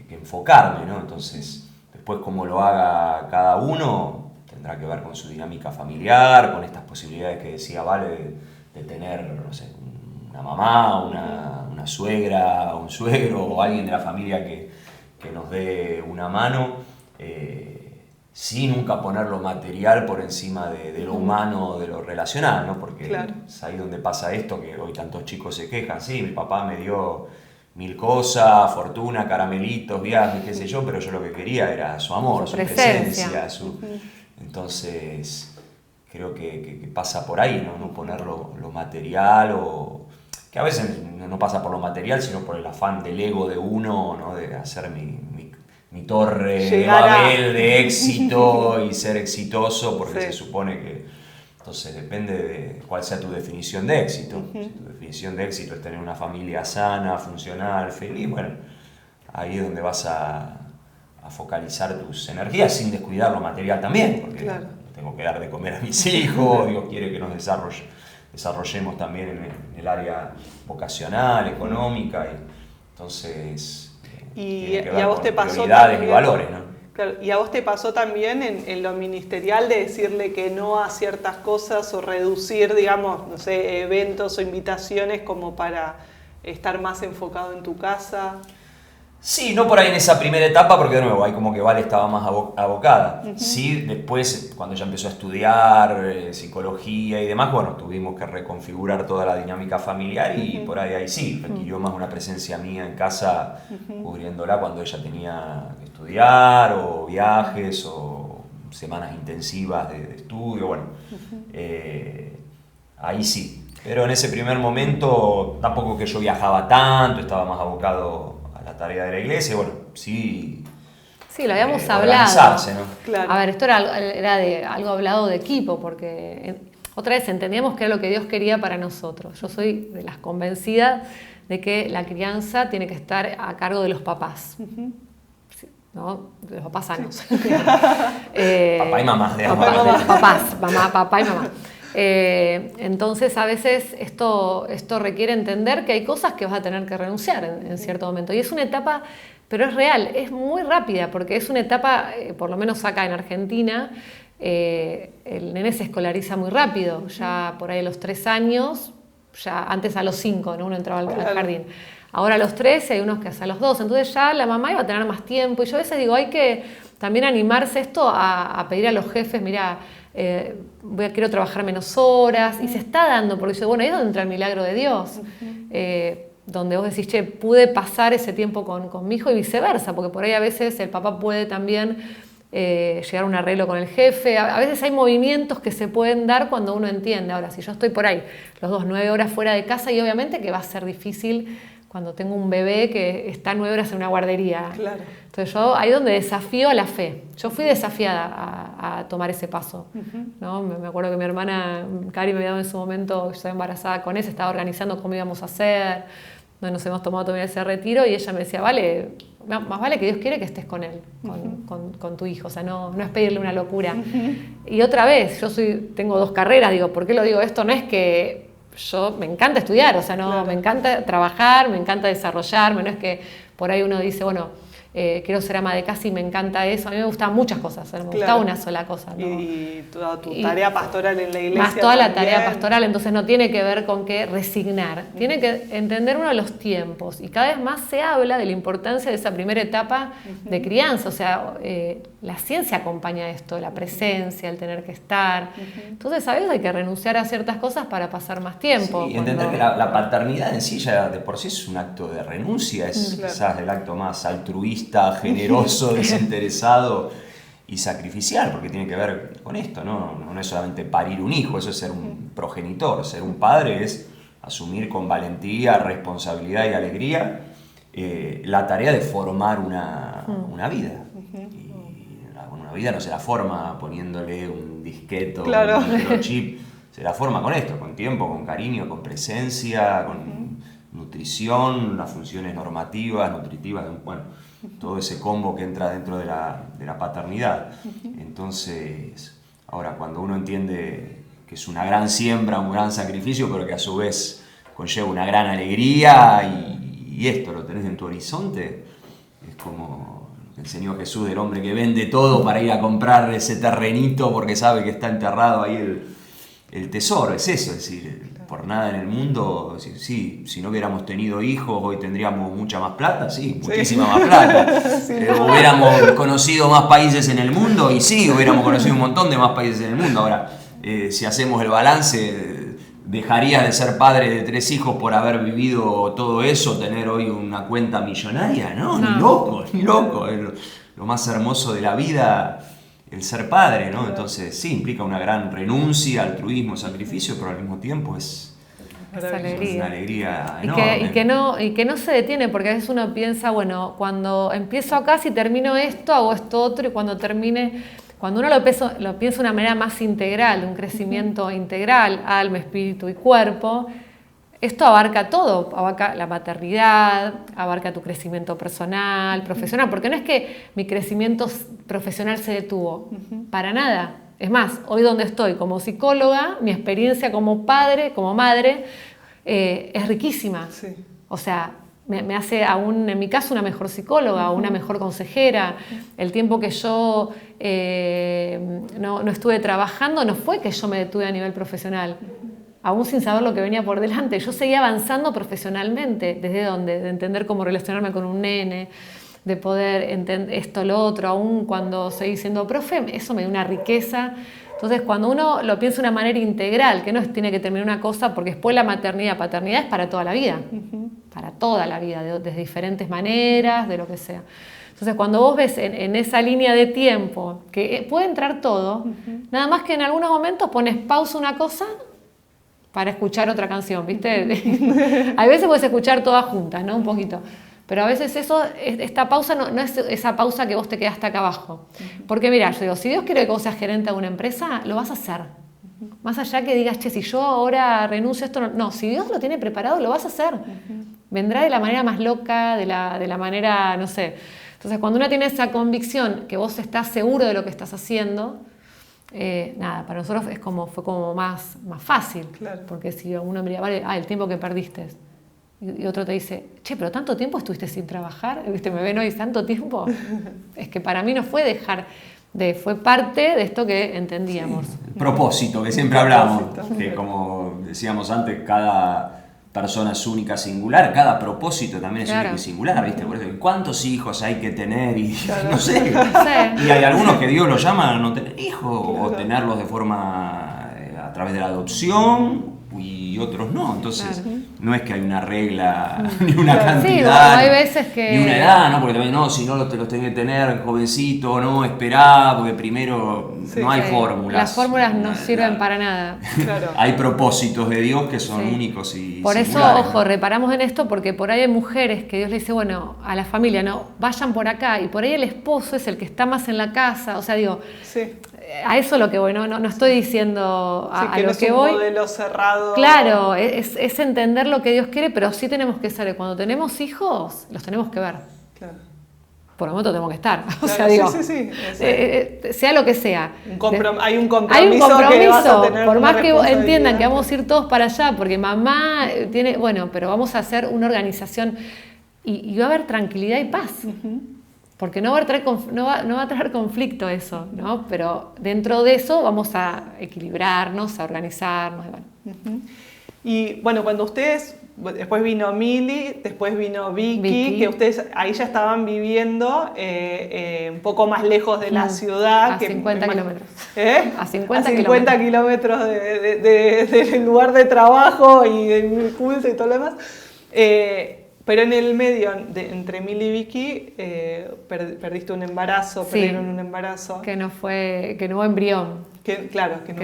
enfocarme, ¿no? Entonces, después cómo lo haga cada uno tendrá que ver con su dinámica familiar, con estas posibilidades que decía Vale de tener, no sé, una mamá, una suegra, un suegro o alguien de la familia que nos dé una mano, sin nunca poner lo material por encima de lo humano, de lo relacional, ¿no? Porque claro, es ahí donde pasa esto, que hoy tantos chicos se quejan, sí, mi papá me dio 1000 cosas, fortuna, caramelitos, viajes, qué sé yo, pero yo lo que quería era su amor, su presencia. Entonces, creo que pasa por ahí, ¿no? No poner lo material, o que a veces no pasa por lo material, sino por el afán del ego de uno, ¿no? De hacer mi torre de Babel de éxito y ser exitoso, porque se supone que... Entonces depende de cuál sea tu definición de éxito. Si tu definición de éxito es tener una familia sana, funcional, feliz, bueno, ahí es donde vas a focalizar tus energías sin descuidar lo material también, porque tengo que dar de comer a mis hijos, Dios quiere que nos desarrollemos también en el área vocacional, económica, y entonces tiene que ver a vos con te pasó prioridades también, y valores, ¿no? Claro, y a vos te pasó también en lo ministerial de decirle que no a ciertas cosas o reducir, digamos, no sé, eventos o invitaciones como para estar más enfocado en tu casa. Sí, no por ahí en esa primera etapa, porque de nuevo, ahí como que Vale estaba más abocada. Sí, después, cuando ella empezó a estudiar psicología y demás, bueno, tuvimos que reconfigurar toda la dinámica familiar y por ahí sí, requirió más una presencia mía en casa, cubriéndola cuando ella tenía que estudiar, o viajes, o semanas intensivas de estudio, bueno, ahí sí. Pero en ese primer momento, tampoco que yo viajaba tanto, estaba más abocado la tarea de la iglesia, bueno, sí. Sí, lo habíamos hablado. ¿No? Claro. A ver, esto era de algo hablado de equipo, porque otra vez entendíamos que era lo que Dios quería para nosotros. Yo soy de las convencidas de que la crianza tiene que estar a cargo de los papás. ¿No? De los papás sanos. Papá y mamá, de los papás, papá y mamá. Entonces a veces esto requiere entender que hay cosas que vas a tener que renunciar en cierto momento, y es una etapa, pero es real, es muy rápida, porque es una etapa, por lo menos acá en Argentina, el nene se escolariza muy rápido, ya por ahí a los 3 años, ya antes a los 5, ¿no? Uno entraba al jardín, ahora a los 3 hay unos que hasta a los 2, entonces ya la mamá iba a tener más tiempo, y yo a veces digo, hay que también animarse esto a pedir a los jefes, mira, quiero trabajar menos horas, y se está dando, porque dice, bueno, ahí es donde entra el milagro de Dios, donde vos decís, che, pude pasar ese tiempo con mi hijo, y viceversa, porque por ahí a veces el papá puede también llegar a un arreglo con el jefe, a veces hay movimientos que se pueden dar cuando uno entiende. Ahora, si yo estoy por ahí los 2, 9 horas fuera de casa, y obviamente que va a ser difícil cuando tengo un bebé que está 9 horas en una guardería. Claro. Entonces yo ahí donde desafío a la fe. Yo fui desafiada a tomar ese paso, ¿no? Me acuerdo que mi hermana Cari me había dado en su momento, yo estaba embarazada con él, se estaba organizando cómo íbamos a hacer, nos hemos tomado también ese retiro, y ella me decía, vale, más vale que Dios quiere que estés con él, con tu hijo, o sea, no es pedirle una locura. Y otra vez, tengo 2 carreras, digo, ¿por qué lo digo esto? No es que me encanta estudiar, o sea, no, me encanta trabajar, me encanta desarrollarme, no es que por ahí uno dice, bueno, quiero ser ama de casa y me encanta eso. A mí me gustaban muchas cosas, no me gustaba una sola cosa, ¿no? Y toda tu tarea pastoral en la iglesia. Más toda la tarea pastoral, entonces no tiene que ver con qué resignar. Tiene que entender uno de los tiempos. Y cada vez más se habla de la importancia de esa primera etapa de crianza. O sea, la ciencia acompaña esto, la presencia, el tener que estar. Entonces, a veces hay que renunciar a ciertas cosas para pasar más tiempo. Sí, y entender que la paternidad en sí ya de por sí es un acto de renuncia, es quizás el acto más altruista, generoso, desinteresado y sacrificial, porque tiene que ver con esto, no es solamente parir un hijo, eso es ser un progenitor. Ser un padre es asumir con valentía, responsabilidad y alegría la tarea de formar una vida. Y una vida no se la forma poniéndole un disqueto, un microchip, se la forma con esto, con tiempo, con cariño, con presencia, con nutrición, las funciones normativas, nutritivas, bueno, todo ese combo que entra dentro de la paternidad. Entonces, ahora cuando uno entiende que es una gran siembra, un gran sacrificio, pero que a su vez conlleva una gran alegría, y esto lo tenés en tu horizonte, es como, enseñó Jesús del hombre que vende todo para ir a comprar ese terrenito porque sabe que está enterrado ahí el tesoro. Es eso, es decir, por nada en el mundo, sí, si no hubiéramos tenido hijos hoy tendríamos mucha más plata, sí, muchísima más plata. Sí. Hubiéramos conocido más países en el mundo y sí, hubiéramos conocido un montón de más países en el mundo. Ahora, si hacemos el balance, ¿dejarías de ser padre de 3 hijos por haber vivido todo eso, tener hoy una cuenta millonaria? No, ni loco, ni loco. Es lo más hermoso de la vida, el ser padre, ¿no? Entonces sí, implica una gran renuncia, altruismo, sacrificio, pero al mismo tiempo es una alegría enorme. Y que no se detiene, porque a veces uno piensa, bueno, cuando empiezo acá, si termino esto, hago esto otro, y cuando termine... Cuando uno lo piensa de una manera más integral, de un crecimiento integral, alma, espíritu y cuerpo, esto abarca todo, abarca la maternidad, abarca tu crecimiento personal, profesional, porque no es que mi crecimiento profesional se detuvo, para nada. Es más, hoy donde estoy como psicóloga, mi experiencia como padre, como madre, es riquísima. Sí. O sea, me hace aún, en mi caso, una mejor psicóloga, una mejor consejera. El tiempo que yo no estuve trabajando no fue que yo me detuve a nivel profesional, aún sin saber lo que venía por delante. Yo seguía avanzando profesionalmente. ¿Desde dónde? De entender cómo relacionarme con un nene, de poder entender esto, lo otro, aún cuando seguí siendo profe, eso me dio una riqueza. Entonces, cuando uno lo piensa de una manera integral, que no tiene que terminar una cosa, porque después la paternidad es para toda la vida, para toda la vida, de diferentes maneras, de lo que sea. Entonces, cuando vos ves en esa línea de tiempo que puede entrar todo, nada más que en algunos momentos pones pausa una cosa para escuchar otra canción, ¿viste? Hay veces puedes escuchar todas juntas, ¿no? Un poquito. Pero a veces esta pausa no es esa pausa que vos te quedaste acá abajo. Porque mira, yo digo, si Dios quiere que vos seas gerente de una empresa, lo vas a hacer. Más allá que digas, che, si yo ahora renuncio a esto, no, si Dios lo tiene preparado, lo vas a hacer. Vendrá de la manera más loca, de la manera, no sé. Entonces, cuando uno tiene esa convicción que vos estás seguro de lo que estás haciendo, nada, para nosotros fue como más fácil. Claro. Porque si uno mira, vale, el tiempo que perdiste. Y otro te dice, che, pero tanto tiempo estuviste sin trabajar, ¿viste? Me ven hoy tanto tiempo. Es que para mí no fue fue parte de esto que entendíamos. Sí, el propósito que siempre hablamos, que como decíamos antes, cada persona es única, singular, cada propósito también es único y singular, ¿viste? Por eso, ¿cuántos hijos hay que tener? Y no sé. Y hay algunos que Dios los llama a no tener hijos, o tenerlos de forma a través de la adopción, y otros no. Entonces, no es que hay una regla, ni una cantidad, hay veces que... ni una edad, ¿no? Porque también, no, si no los tenés que tener jovencito, no, esperá, porque primero no hay fórmulas. Las fórmulas no sirven para nada. Claro. Hay propósitos de Dios que son únicos y por singulares, eso, ojo, reparamos en esto, porque por ahí hay mujeres que Dios le dice, bueno, a la familia, no, vayan por acá, y por ahí el esposo es el que está más en la casa, o sea, digo... Sí. A eso es lo que voy, no estoy diciendo a lo que voy. No es un modelo cerrado. Claro, es entender lo que Dios quiere, pero sí tenemos que saber, cuando tenemos hijos, los tenemos que ver. Claro. Por el momento tenemos que estar. Claro, o sea, digo, sí. sea lo que sea. Hay un compromiso que vas a tener. Por más que entiendan que vamos a ir todos para allá, porque mamá tiene, bueno, pero vamos a hacer una organización y va a haber tranquilidad y paz. Porque no va a traer conflicto eso, ¿no? Pero dentro de eso vamos a equilibrarnos, a organizarnos. Y bueno, cuando ustedes, después vino Mili, después vino Vicky, que ustedes ahí ya estaban viviendo un poco más lejos de la ciudad. A 50 kilómetros. A 50 kilómetros del lugar de trabajo y del culto y todo lo demás. Pero en el medio, entre Mili y Vicky, perdiste un embarazo, perdieron un embarazo. Que no hubo embrión. Que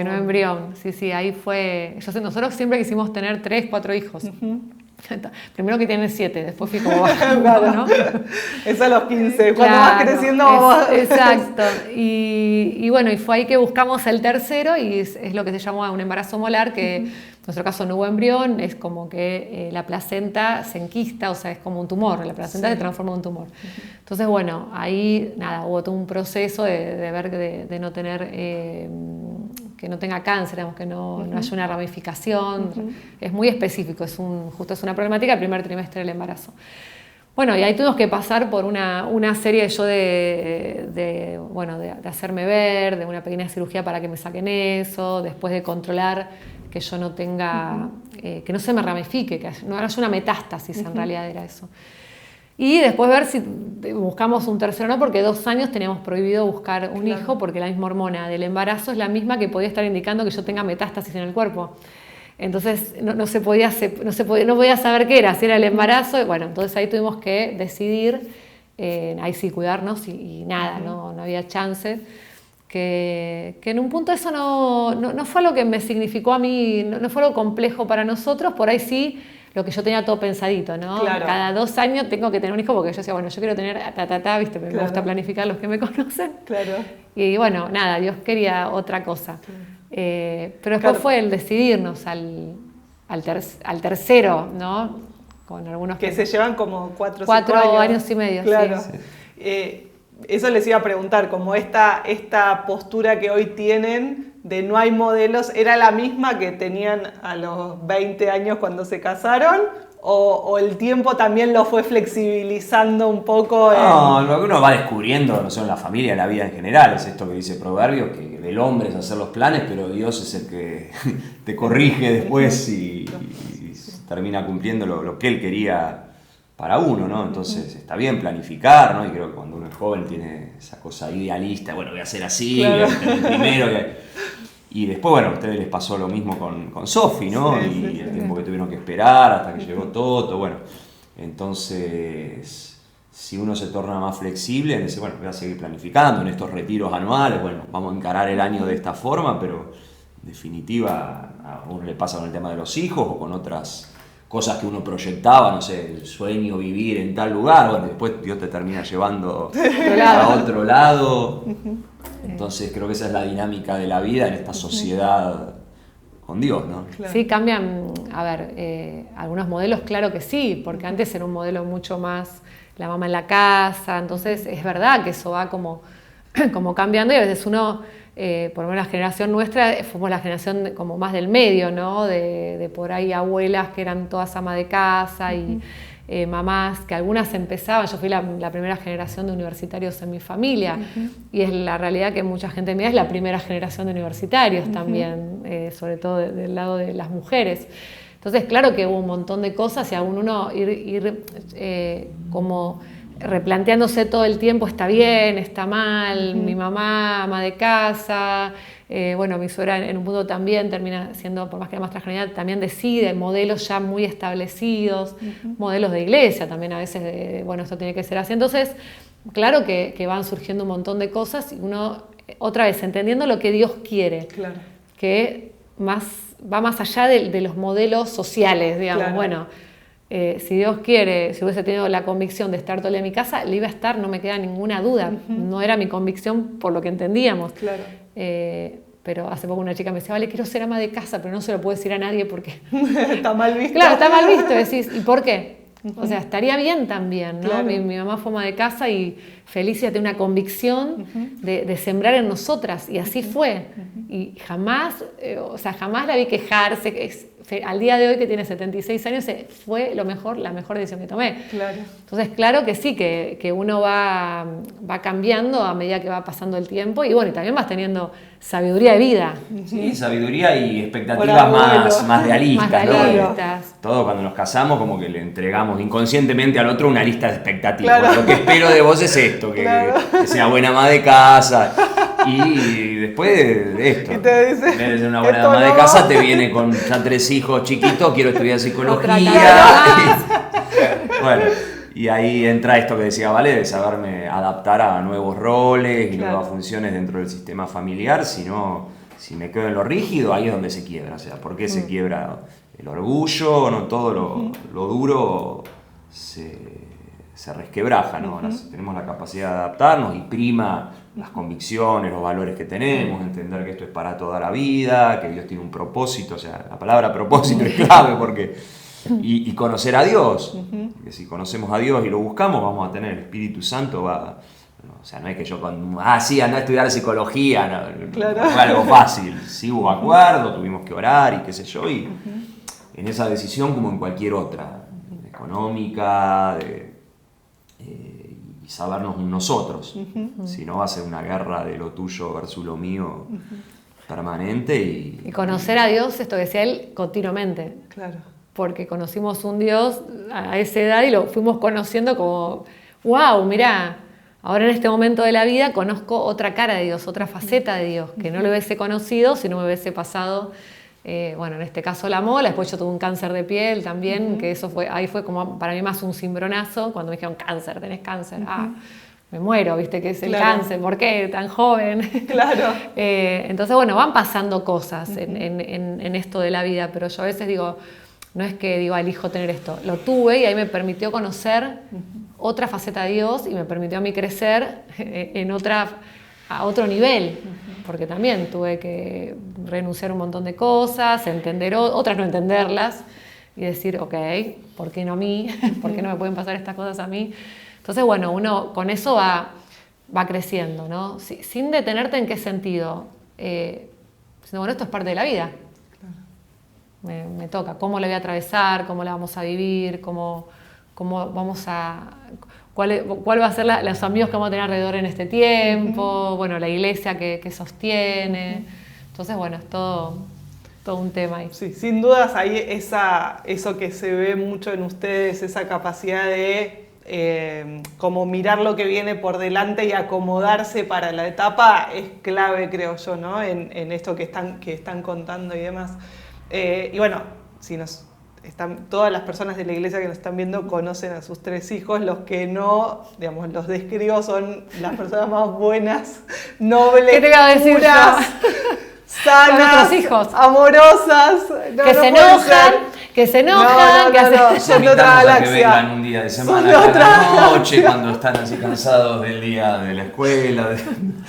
no embrión. Sí, ahí fue... Nosotros siempre quisimos tener 3, 4 hijos. Primero que tienen 7, después fui como bajando, claro, ¿no? Eso a los 15, cuando vas creciendo exacto. Y bueno, y fue ahí que buscamos el tercero, y es lo que se llamó un embarazo molar, que en nuestro caso no hubo embrión, es como que la placenta se enquista, o sea, es como un tumor, la placenta se transforma en un tumor. Entonces, bueno, ahí nada, hubo todo un proceso de ver de no tener... que no tenga cáncer, digamos, que no haya una ramificación. Es muy específico, justo es una problemática el primer trimestre del embarazo. Bueno, y ahí tuvimos que pasar por una serie yo de hacerme ver, de una pequeña cirugía para que me saquen eso, después de controlar que yo no tenga, que no se me ramifique, que no haya una metástasis, en realidad era eso. Y después ver si buscamos un tercero o no, porque 2 años teníamos prohibido buscar un hijo, porque la misma hormona del embarazo es la misma que podía estar indicando que yo tenga metástasis en el cuerpo. Entonces no podía saber qué era, si era el embarazo. Y bueno, entonces ahí tuvimos que decidir, ahí sí cuidarnos y nada, no había chance. Que en un punto eso no fue lo que me significó a mí, no fue algo complejo para nosotros, por ahí sí, lo que yo tenía todo pensadito, ¿no? Claro. Cada 2 años tengo que tener un hijo, porque yo decía, bueno, yo quiero tener ¿viste? Me gusta planificar, los que me conocen. Claro. Y bueno, nada, Dios quería otra cosa. Pero después fue el decidirnos al tercero, ¿no? Con algunos que se llevan como 4 o 5 4 años. años y medio, claro. sí. Eso les iba a preguntar, como esta postura que hoy tienen de no hay modelos, ¿era la misma que tenían a los 20 años cuando se casaron? ¿O el tiempo también lo fue flexibilizando un poco? No, lo que uno va descubriendo, no solo en la familia, en la vida en general, es esto que dice Proverbio, que el hombre es hacer los planes, pero Dios es el que te corrige después y termina cumpliendo lo que Él quería para uno, ¿no? Entonces está bien planificar, ¿no? Y creo que cuando uno es joven tiene esa cosa idealista, bueno, voy a hacer así, claro. voy a tener primero. Y después, bueno, a ustedes les pasó lo mismo con Sofi, ¿no? Sí, y el tiempo que tuvieron que esperar hasta que llegó Toto, bueno. Entonces, si uno se torna más flexible, dice, bueno, voy a seguir planificando en estos retiros anuales, bueno, vamos a encarar el año de esta forma, pero en definitiva a uno le pasa con el tema de los hijos o con otras cosas que uno proyectaba, no sé, el sueño, vivir en tal lugar, bueno, después Dios te termina llevando a otro lado. Entonces creo que esa es la dinámica de la vida en esta sociedad con Dios, ¿no? Claro. Sí, cambian, a ver, algunos modelos, claro que sí, porque antes era un modelo mucho más la mamá en la casa, entonces es verdad que eso va como cambiando y a veces uno, por lo menos la generación nuestra, fuimos la generación como más del medio, ¿no? De por ahí abuelas que eran todas amas de casa y mamás, que algunas empezaban, yo fui la primera generación de universitarios en mi familia y es la realidad que mucha gente mía es la primera generación de universitarios también, sobre todo del lado de las mujeres. Entonces, claro que hubo un montón de cosas y aún uno ir como replanteándose todo el tiempo, está bien, está mal, mi mamá, ama de casa, bueno, mi suegra en un punto también termina siendo, por más que era más transgénero, también decide modelos ya muy establecidos, modelos de iglesia también a veces, bueno, esto tiene que ser así. Entonces, claro que van surgiendo un montón de cosas y uno, otra vez, entendiendo lo que Dios quiere, claro. que va más allá de los modelos sociales, digamos, claro. bueno. Si Dios quiere, si hubiese tenido la convicción de estar todo el día en mi casa, le iba a estar, no me queda ninguna duda. No era mi convicción por lo que entendíamos. Claro. Pero hace poco una chica me decía, vale, quiero ser ama de casa, pero no se lo puedo decir a nadie porque... Está mal visto. Claro, está mal visto. Decís, ¿y por qué? O sea, estaría bien también, ¿no? Claro. Mi mamá fue ama de casa y Felicia tiene una convicción de sembrar en nosotras, y así fue. Y jamás la vi quejarse. Al día de hoy, que tiene 76 años, fue la mejor decisión que tomé. Claro. Entonces, claro que sí, que uno va cambiando a medida que va pasando el tiempo y bueno, y también vas teniendo sabiduría de vida. Sí, sabiduría y expectativas más realistas, más realistas. ¿no? Todo cuando nos casamos como que le entregamos inconscientemente al otro una lista de expectativas. Claro. Bueno, lo que espero de vos es esto, que sea buena ama de casa. Y después de esto, y te dice, en vez de ser una buena ama de casa, te viene con ya 3 hijos chiquitos, quiero estudiar psicología. Bueno, y ahí entra esto que decía Vale, de saberme adaptar a nuevos roles y nuevas funciones dentro del sistema familiar. Si me quedo en lo rígido, ahí es donde se quiebra. O sea, ¿por qué se quiebra el orgullo? No, todo lo duro se resquebraja, ¿no? Ahora tenemos la capacidad de adaptarnos y prima las convicciones, los valores que tenemos, entender que esto es para toda la vida, que Dios tiene un propósito. O sea, la palabra propósito es clave porque... Y conocer a Dios, que si conocemos a Dios y lo buscamos, vamos a tener el Espíritu Santo, o sea, no es que yo andá a estudiar psicología, no, claro. Fue algo fácil, sí hubo acuerdo, tuvimos que orar y qué sé yo, y en esa decisión como en cualquier otra, económica, sabernos nosotros. Si no, va a ser una guerra de lo tuyo versus lo mío permanente. Y conocer a Dios, esto que decía él, continuamente. Claro. Porque conocimos un Dios a esa edad y lo fuimos conociendo como, wow, mirá, ahora en este momento de la vida conozco otra cara de Dios, otra faceta de Dios, que no lo hubiese conocido si no me hubiese pasado, bueno, en este caso la mola. Después yo tuve un cáncer de piel también, que eso ahí fue como para mí más un cimbronazo, cuando me dijeron cáncer, tenés cáncer, me muero, viste que es el cáncer, ¿por qué tan joven? Claro. Entonces, bueno, van pasando cosas en esto de la vida, pero yo a veces digo, no es que digo, elijo tener esto, lo tuve y ahí me permitió conocer otra faceta de Dios y me permitió a mí crecer a otro nivel, porque también tuve que renunciar a un montón de cosas, entender otras, no entenderlas y decir, ok, ¿por qué no a mí? ¿Por qué no me pueden pasar estas cosas a mí? Entonces, bueno, uno con eso va creciendo, ¿no? Sin detenerte en qué sentido, sino, bueno, esto es parte de la vida. Me toca, cómo la voy a atravesar, cómo la vamos a vivir, cómo vamos cuál va a ser los amigos que vamos a tener alrededor en este tiempo, bueno, la iglesia que sostiene. Entonces, bueno, es todo un tema ahí. Sí, sin dudas hay eso que se ve mucho en ustedes, esa capacidad de como mirar lo que viene por delante y acomodarse para la etapa es clave, creo yo, ¿no? En esto que están contando y demás. Y bueno, todas las personas de la iglesia que nos están viendo conocen a sus 3 hijos. Los que no, digamos, los describo, son las personas más buenas, nobles, ¿qué te iba a decir puras, sanas, hijos, amorosas, que se enojan, que hacen... Son de otra galaxia. Que vengan un día de semana a la noche, cuando están así cansados del día de la escuela.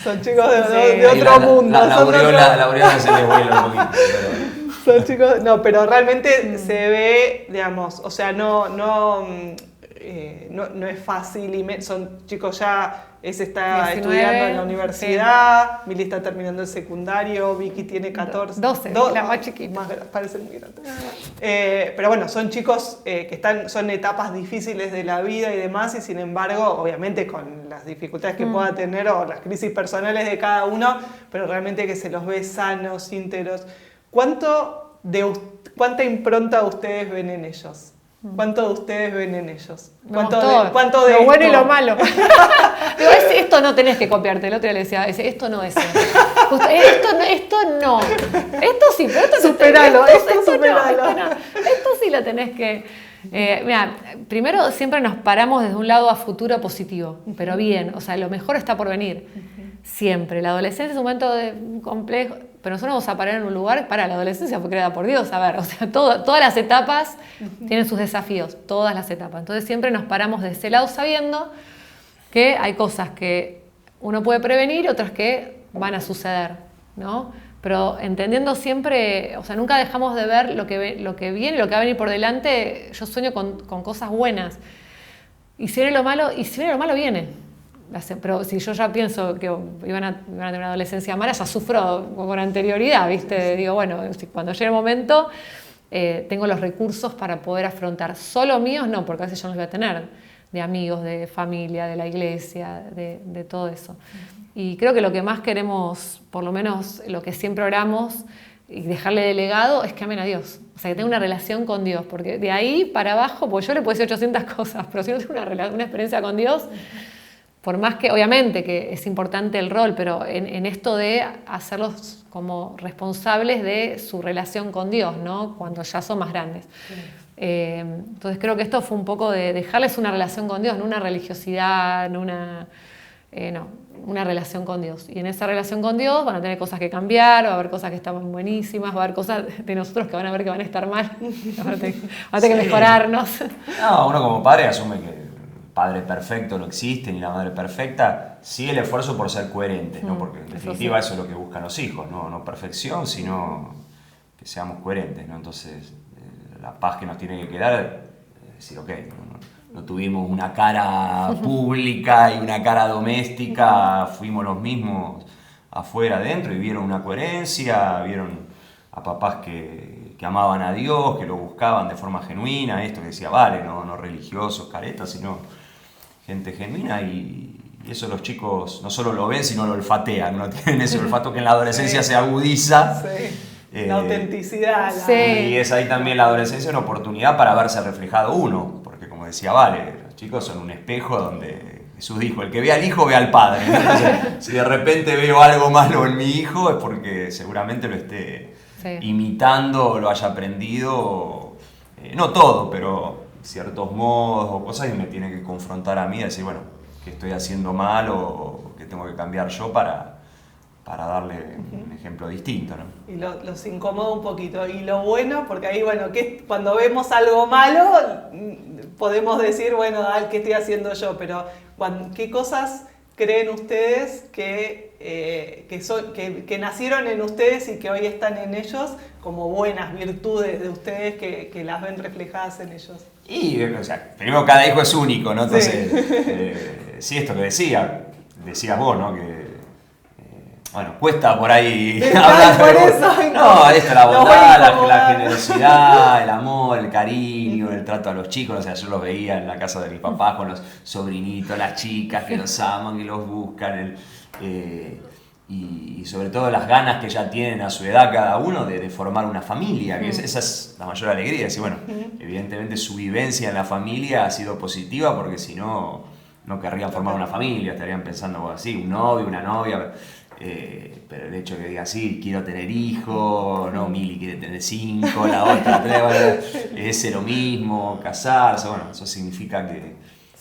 Son chicos de otro mundo. La aureola se les vuela un poquito. Son chicos, no, pero realmente se ve, digamos, o sea, no es fácil, son chicos ya, está 19, estudiando en la universidad, Mili está terminando el secundario, Vicky tiene 14. 12, la más chiquita. Parece muy grande. Pero bueno, son chicos que son etapas difíciles de la vida y demás, y sin embargo, obviamente con las dificultades que pueda tener o las crisis personales de cada uno, pero realmente que se los ve sanos, íntegros. ¿Cuánta impronta ustedes ven en ellos? ¿Cuánto de ustedes ven en ellos? ¿Cuánto de lo esto? bueno y lo malo. Digo, esto no tenés que copiarte. El otro día le decía, esto no es. Esto no. Esto sí, pero esto superalo, esto no. superalo. Esto sí lo tenés que... mira, primero siempre nos paramos desde un lado a futuro positivo, pero bien, o sea, lo mejor está por venir. Siempre. La adolescencia es un momento complejo, pero nosotros vamos a parar en un lugar para la adolescencia, fue creada por Dios, a ver, o sea, todas las etapas tienen sus desafíos, todas las etapas. Entonces siempre nos paramos de ese lado sabiendo que hay cosas que uno puede prevenir y otras que van a suceder, ¿no? Pero entendiendo siempre, o sea, nunca dejamos de ver lo que viene, lo que va a venir por delante. Yo sueño con cosas buenas. Y si viene lo malo, viene. Pero si yo ya pienso que iban a tener una adolescencia mala, ya sufro con anterioridad, ¿viste? Digo, bueno, cuando llegue el momento, tengo los recursos para poder afrontar. Solo míos no, porque a veces yo no los voy a tener, de amigos, de familia, de la iglesia, de todo eso. Y creo que lo que más queremos, por lo menos lo que siempre oramos y dejarle de legado, es que amen a Dios. O sea, que tenga una relación con Dios, porque de ahí para abajo, pues yo le puedo decir 800 cosas, pero si no tengo una experiencia con Dios... Por más que, obviamente, que es importante el rol, pero en esto de hacerlos como responsables de su relación con Dios, ¿no? Cuando ya son más grandes. Entonces creo que esto fue un poco de dejarles una relación con Dios, no una religiosidad, no una relación con Dios. Y en esa relación con Dios van a tener cosas que cambiar, va a haber cosas que están buenísimas, va a haber cosas de nosotros que van a ver que van a estar mal, van a tener que mejorarnos. No, uno como padre asume que padre perfecto no existe, ni la madre perfecta, sí el esfuerzo por ser coherentes, ¿no? Porque en definitiva eso es lo que buscan los hijos, no perfección, sino que seamos coherentes, ¿no? Entonces, la paz que nos tiene que quedar es decir, ok, no tuvimos una cara pública y una cara doméstica, fuimos los mismos afuera, adentro, y vieron una coherencia, vieron a papás que amaban a Dios, que lo buscaban de forma genuina, esto que decía, vale, no religiosos, caretas, sino gente genuina y eso los chicos no solo lo ven, sino lo olfatean, ¿no? Tienen ese olfato que en la adolescencia se agudiza. Sí. La autenticidad. Sí. Y es ahí también la adolescencia una oportunidad para verse reflejado uno, porque como decía Vale, los chicos son un espejo donde Jesús dijo, el que ve al hijo ve al padre. Entonces, si de repente veo algo malo en mi hijo es porque seguramente lo esté imitando o lo haya aprendido, no todo, pero ciertos modos o cosas, y me tiene que confrontar a mí y decir, bueno, ¿qué estoy haciendo mal o qué tengo que cambiar yo para darle un ejemplo distinto, ¿no? Y los incomoda un poquito. Y lo bueno, porque ahí, bueno, cuando vemos algo malo, podemos decir, bueno, ¿qué estoy haciendo yo? Pero, ¿qué cosas creen ustedes que nacieron en ustedes y que hoy están en ellos como buenas virtudes de ustedes que las ven reflejadas en ellos? Y, o sea, primero cada hijo es único, ¿no? Entonces, sí, esto que decías vos, ¿no? Que bueno, cuesta por ahí hablar. Por eso, no, esto, la bondad, la generosidad, el amor, el cariño, el trato a los chicos. O sea, yo los veía en la casa de mis papás con los sobrinitos, las chicas que los aman, que los buscan. Y sobre todo las ganas que ya tienen a su edad cada uno de formar una familia, que esa es la mayor alegría. Decir, bueno, evidentemente su vivencia en la familia ha sido positiva porque si no, no querrían formar una familia, estarían pensando así, un novio, una novia. Pero el hecho de que diga, sí, quiero tener hijos, no, Mili quiere tener 5, la otra 3, es lo mismo, casarse, bueno, eso significa que...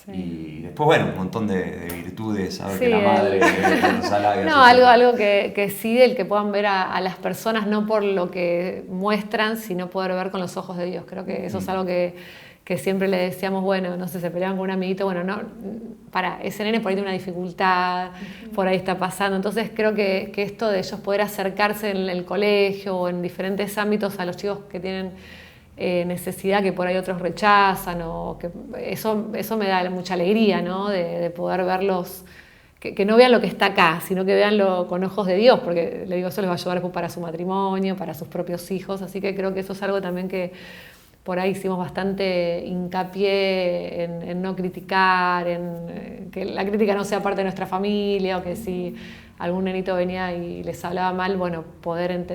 Sí. Y después, bueno, un montón de virtudes, saber que la madre... No, algo que sí, el que puedan ver a las personas no por lo que muestran, sino poder ver con los ojos de Dios. Creo que eso es algo que siempre le decíamos, bueno, no sé, se peleaban con un amiguito, bueno, no, ese nene por ahí tiene una dificultad, por ahí está pasando. Entonces creo que esto de ellos poder acercarse en el colegio o en diferentes ámbitos a los chicos que tienen necesidad que por ahí otros rechazan, o que eso me da mucha alegría, ¿no? De poder verlos, que no vean lo que está acá, sino que veanlo con ojos de Dios, porque le digo, eso les va a ayudar para su matrimonio, para sus propios hijos, así que creo que eso es algo también que por ahí hicimos bastante hincapié en no criticar, en que la crítica no sea parte de nuestra familia, o que si algún nenito venía y les hablaba mal, bueno,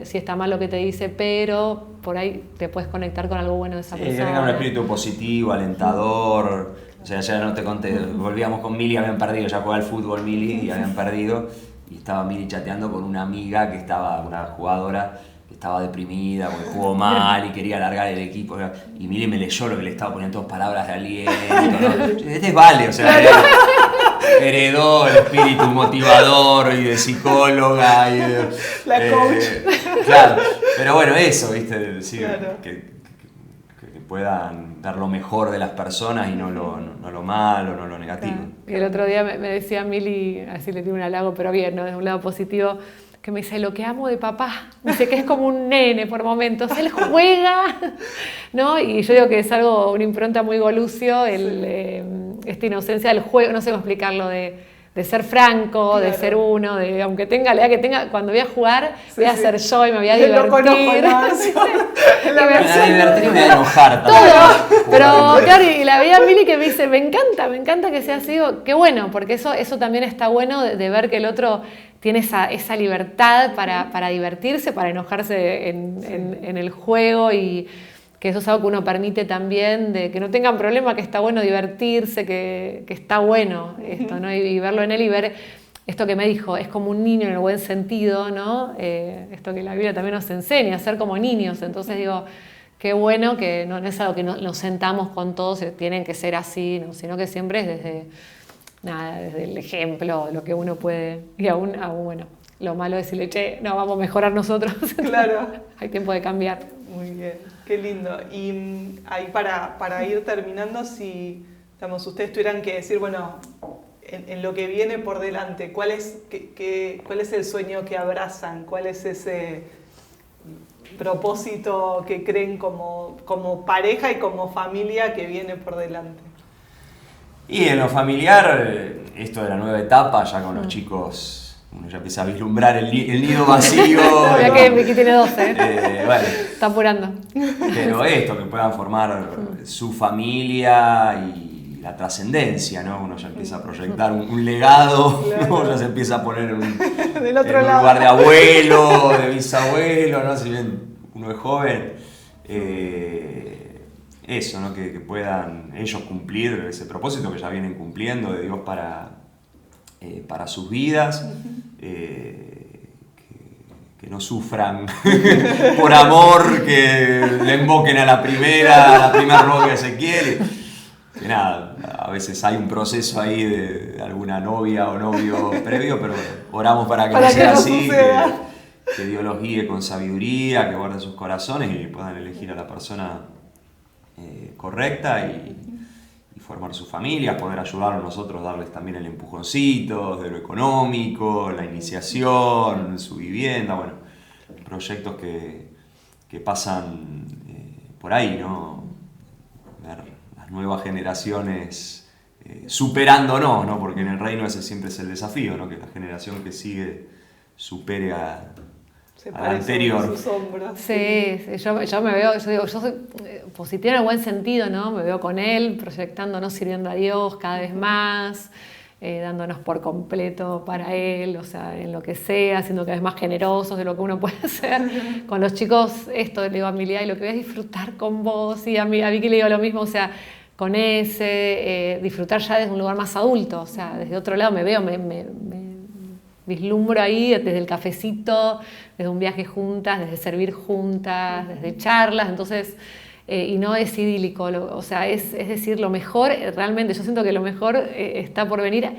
si está mal lo que te dice, pero por ahí te puedes conectar con algo bueno de esa persona. Que tenga un espíritu positivo, alentador. O sea, ya no te conté, volvíamos con Mili, habían perdido, ya jugaba al fútbol Mili y habían perdido, y estaba Mili chateando con una amiga una jugadora, estaba deprimida porque jugó mal y quería alargar el equipo. Y Mili me leyó lo que le estaba poniendo todas palabras de aliento, ¿no? Este es Vale, o sea, heredó el espíritu motivador y de psicóloga. Y de, la coach. Claro, pero bueno, eso, ¿viste? Decir, claro. que puedan dar lo mejor de las personas y no lo malo, no lo negativo. Claro. Y el otro día me decía Mili, así le tiene un halago, pero bien, ¿no? De un lado positivo, que me dice, lo que amo de papá, dice que es como un nene por momentos, él juega, ¿no? Y yo digo que es una impronta muy Golucio, esta inocencia del juego, no sé cómo explicarlo, de ser franco, claro, de ser uno, de aunque tenga la edad que tenga, cuando voy a jugar, voy a ser yo y me voy a divertir. Lo conozco, ¿no? Me voy a divertir y me voy a enojar también. Todo, pero claro, y la veía a Mili que me dice, me encanta que sea así, digo, qué bueno, porque eso también está bueno de ver que el otro tiene esa libertad para divertirse, para enojarse en el juego, y que eso es algo que uno permite también, de que no tengan problema, que está bueno divertirse, que está bueno esto, ¿no? Y verlo en él y ver esto que me dijo, es como un niño en el buen sentido, ¿no? Esto que la Biblia también nos enseña, a ser como niños. Entonces digo, qué bueno que no es algo que nos sentamos con todos, tienen que ser así, ¿no? Sino que siempre es desde el ejemplo, lo que uno puede, y aún bueno, lo malo es decirle, che, no, vamos a mejorar nosotros. Claro. Hay tiempo de cambiar. Muy bien, qué lindo. Y ahí para ir terminando, si ustedes tuvieran que decir, bueno, en lo que viene por delante, ¿cuál es el sueño que abrazan? ¿Cuál es ese propósito que creen como pareja y como familia que viene por delante? Y en lo familiar, esto de la nueva etapa, ya con los chicos, uno ya empieza a vislumbrar el nido vacío. Mira que Vicky tiene 12, bueno, está apurando. Pero esto, que puedan formar su familia y y la trascendencia, ¿no? Uno ya empieza a proyectar un legado, Claro. ¿no? Ya se empieza a poner Del otro en un lado. lugar de abuelo, de bisabuelo, ¿no? Si bien uno es joven, eso, ¿no? Que puedan ellos cumplir ese propósito que ya vienen cumpliendo de Dios para sus vidas, que no sufran por amor, que le invoquen a la primera novia se quiere. Que nada, a veces hay un proceso ahí de alguna novia o novio previo, pero oramos para que no sea así, suceda. que Dios los guíe con sabiduría, que guarde sus corazones y puedan elegir a la persona correcta y formar su familia, poder ayudarlos nosotros, darles también el empujoncito de lo económico, la iniciación, su vivienda, bueno, proyectos que pasan por ahí, ¿no? Ver las nuevas generaciones superándonos, ¿no? Porque en el reino ese siempre es el desafío, ¿no? Que la generación que sigue supere a Se al pare anterior. sobre sus hombros. Sí, sí, yo me veo, yo digo, yo soy positiva en el buen sentido, ¿no? Me veo con él, proyectándonos, sirviendo a Dios cada vez más, dándonos por completo para él, o sea, en lo que sea, siendo cada vez más generosos de lo que uno puede hacer. Con los chicos, esto, le digo a Emilia, y lo que voy a disfrutar con vos, y a Vicky le digo lo mismo, o sea, con disfrutar ya desde un lugar más adulto, o sea, desde otro lado me veo, me vislumbro ahí desde el cafecito, desde un viaje juntas, desde servir juntas, desde charlas, entonces, y no es idílico, o sea, es decir, lo mejor, realmente yo siento que lo mejor está por venir,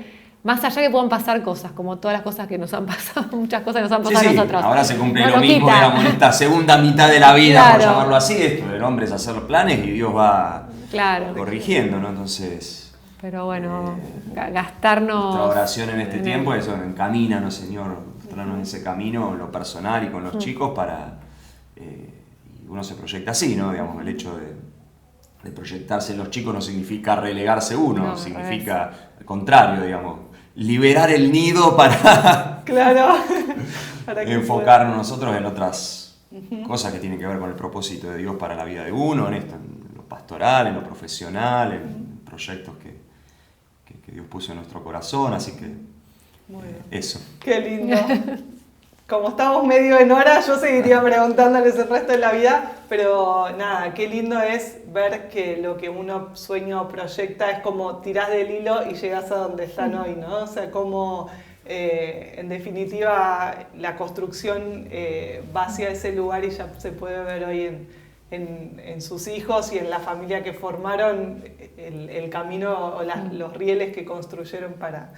más allá que puedan pasar cosas, como todas las cosas que nos han pasado, muchas cosas que nos han pasado a nosotros. Ahora se cumple No lo lo mismo, quita. digamos, en esta segunda mitad de la vida, por Claro. llamarlo así, esto del hombre es hacer los planes y Dios va Claro. corrigiendo, ¿no? Entonces, Pero bueno, gastarnos... nuestra oración en este tiempo es, encamínanos, Señor, mostrarnos ese camino en lo personal y con los chicos para... y uno se proyecta así, ¿no? Digamos, el hecho de proyectarse en los chicos no significa relegarse uno, No, significa, al contrario, digamos, liberar el nido para Claro. Para que enfocarnos nosotros en otras cosas que tienen que ver con el propósito de Dios para la vida de uno, en esto, en lo pastoral, en lo profesional, en proyectos que Dios puso en nuestro corazón, así que Muy bien. eso. Qué lindo. Como estamos medio en hora, yo seguiría preguntándoles el resto de la vida, pero nada, qué lindo es ver que lo que uno sueña o proyecta es como tirás del hilo y llegas a donde están hoy, ¿no? O sea, como en definitiva la construcción va hacia ese lugar y ya se puede ver hoy en sus hijos y en la familia que formaron el camino o los rieles que construyeron para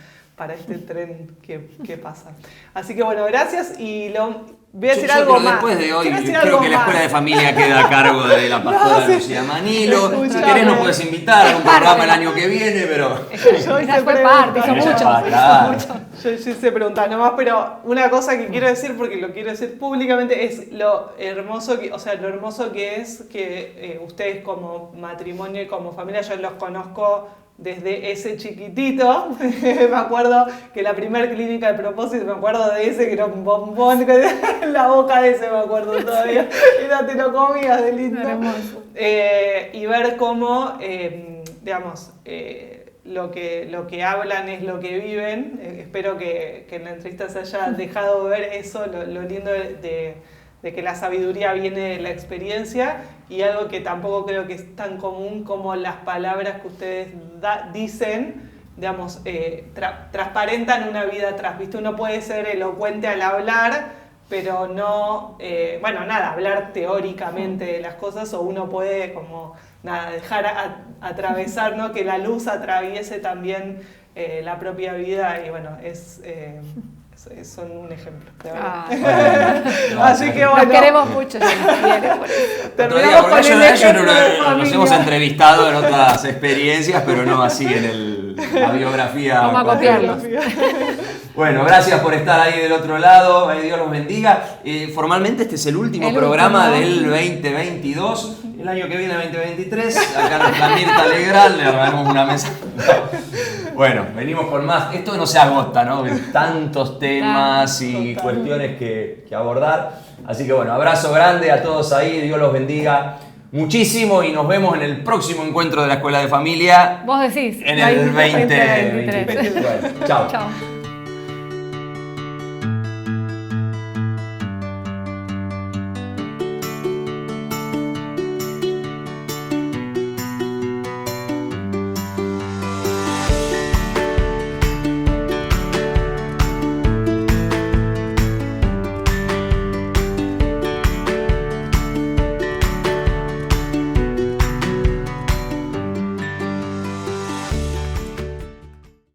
este tren que pasa. Así que bueno, gracias y voy a decir algo pero más. después de hoy, Quiero decir creo algo que la más. escuela de familia queda a cargo de la pastora sí. Lucía Manilo. Si Escuchame. querés nos puedes invitar a un programa el año que viene, pero... Yo Ella fue parte, hizo mucho. Claro. Yo hice preguntas nomás, pero una cosa que quiero decir, porque lo quiero decir públicamente, es lo hermoso que es que ustedes como matrimonio y como familia, yo los conozco desde ese chiquitito. Me acuerdo que la primera clínica de propósito, me acuerdo de ese que era un bombón en la boca de ese, me acuerdo todavía. Era, te lo comías de lindo. Hermoso. Y ver cómo, digamos, lo que hablan es lo que viven. Espero que en la entrevista se haya dejado ver eso, lo lindo de que la sabiduría viene de la experiencia y algo que tampoco creo que es tan común como las palabras que ustedes dicen, digamos, transparentan una vida atrás, ¿viste? Uno puede ser elocuente al hablar, pero no, hablar teóricamente de las cosas, o uno puede como, dejar atravesar, ¿no? Que la luz atraviese también la propia vida y bueno, son un ejemplo, de verdad. Así que bueno. Nos queremos mucho, se nos quiere por eso. Terminamos con el ejemplo de Nos familia. hemos entrevistado en otras experiencias, pero no así en la biografía. Vamos a copiarlo. Bueno, gracias por estar ahí del otro lado, Dios los bendiga. Formalmente este es el último programa del 2022, el año que viene 2023, acá en nuestra Mirta Alegral le armamos una mesa. Bueno, venimos con más, esto no se agota, ¿no? Tantos temas y cuestiones que abordar, así que bueno, abrazo grande a todos ahí, Dios los bendiga muchísimo y nos vemos en el próximo encuentro de la Escuela de Familia Vos decís. en el 2023. 2023. Bueno, chao. Chao.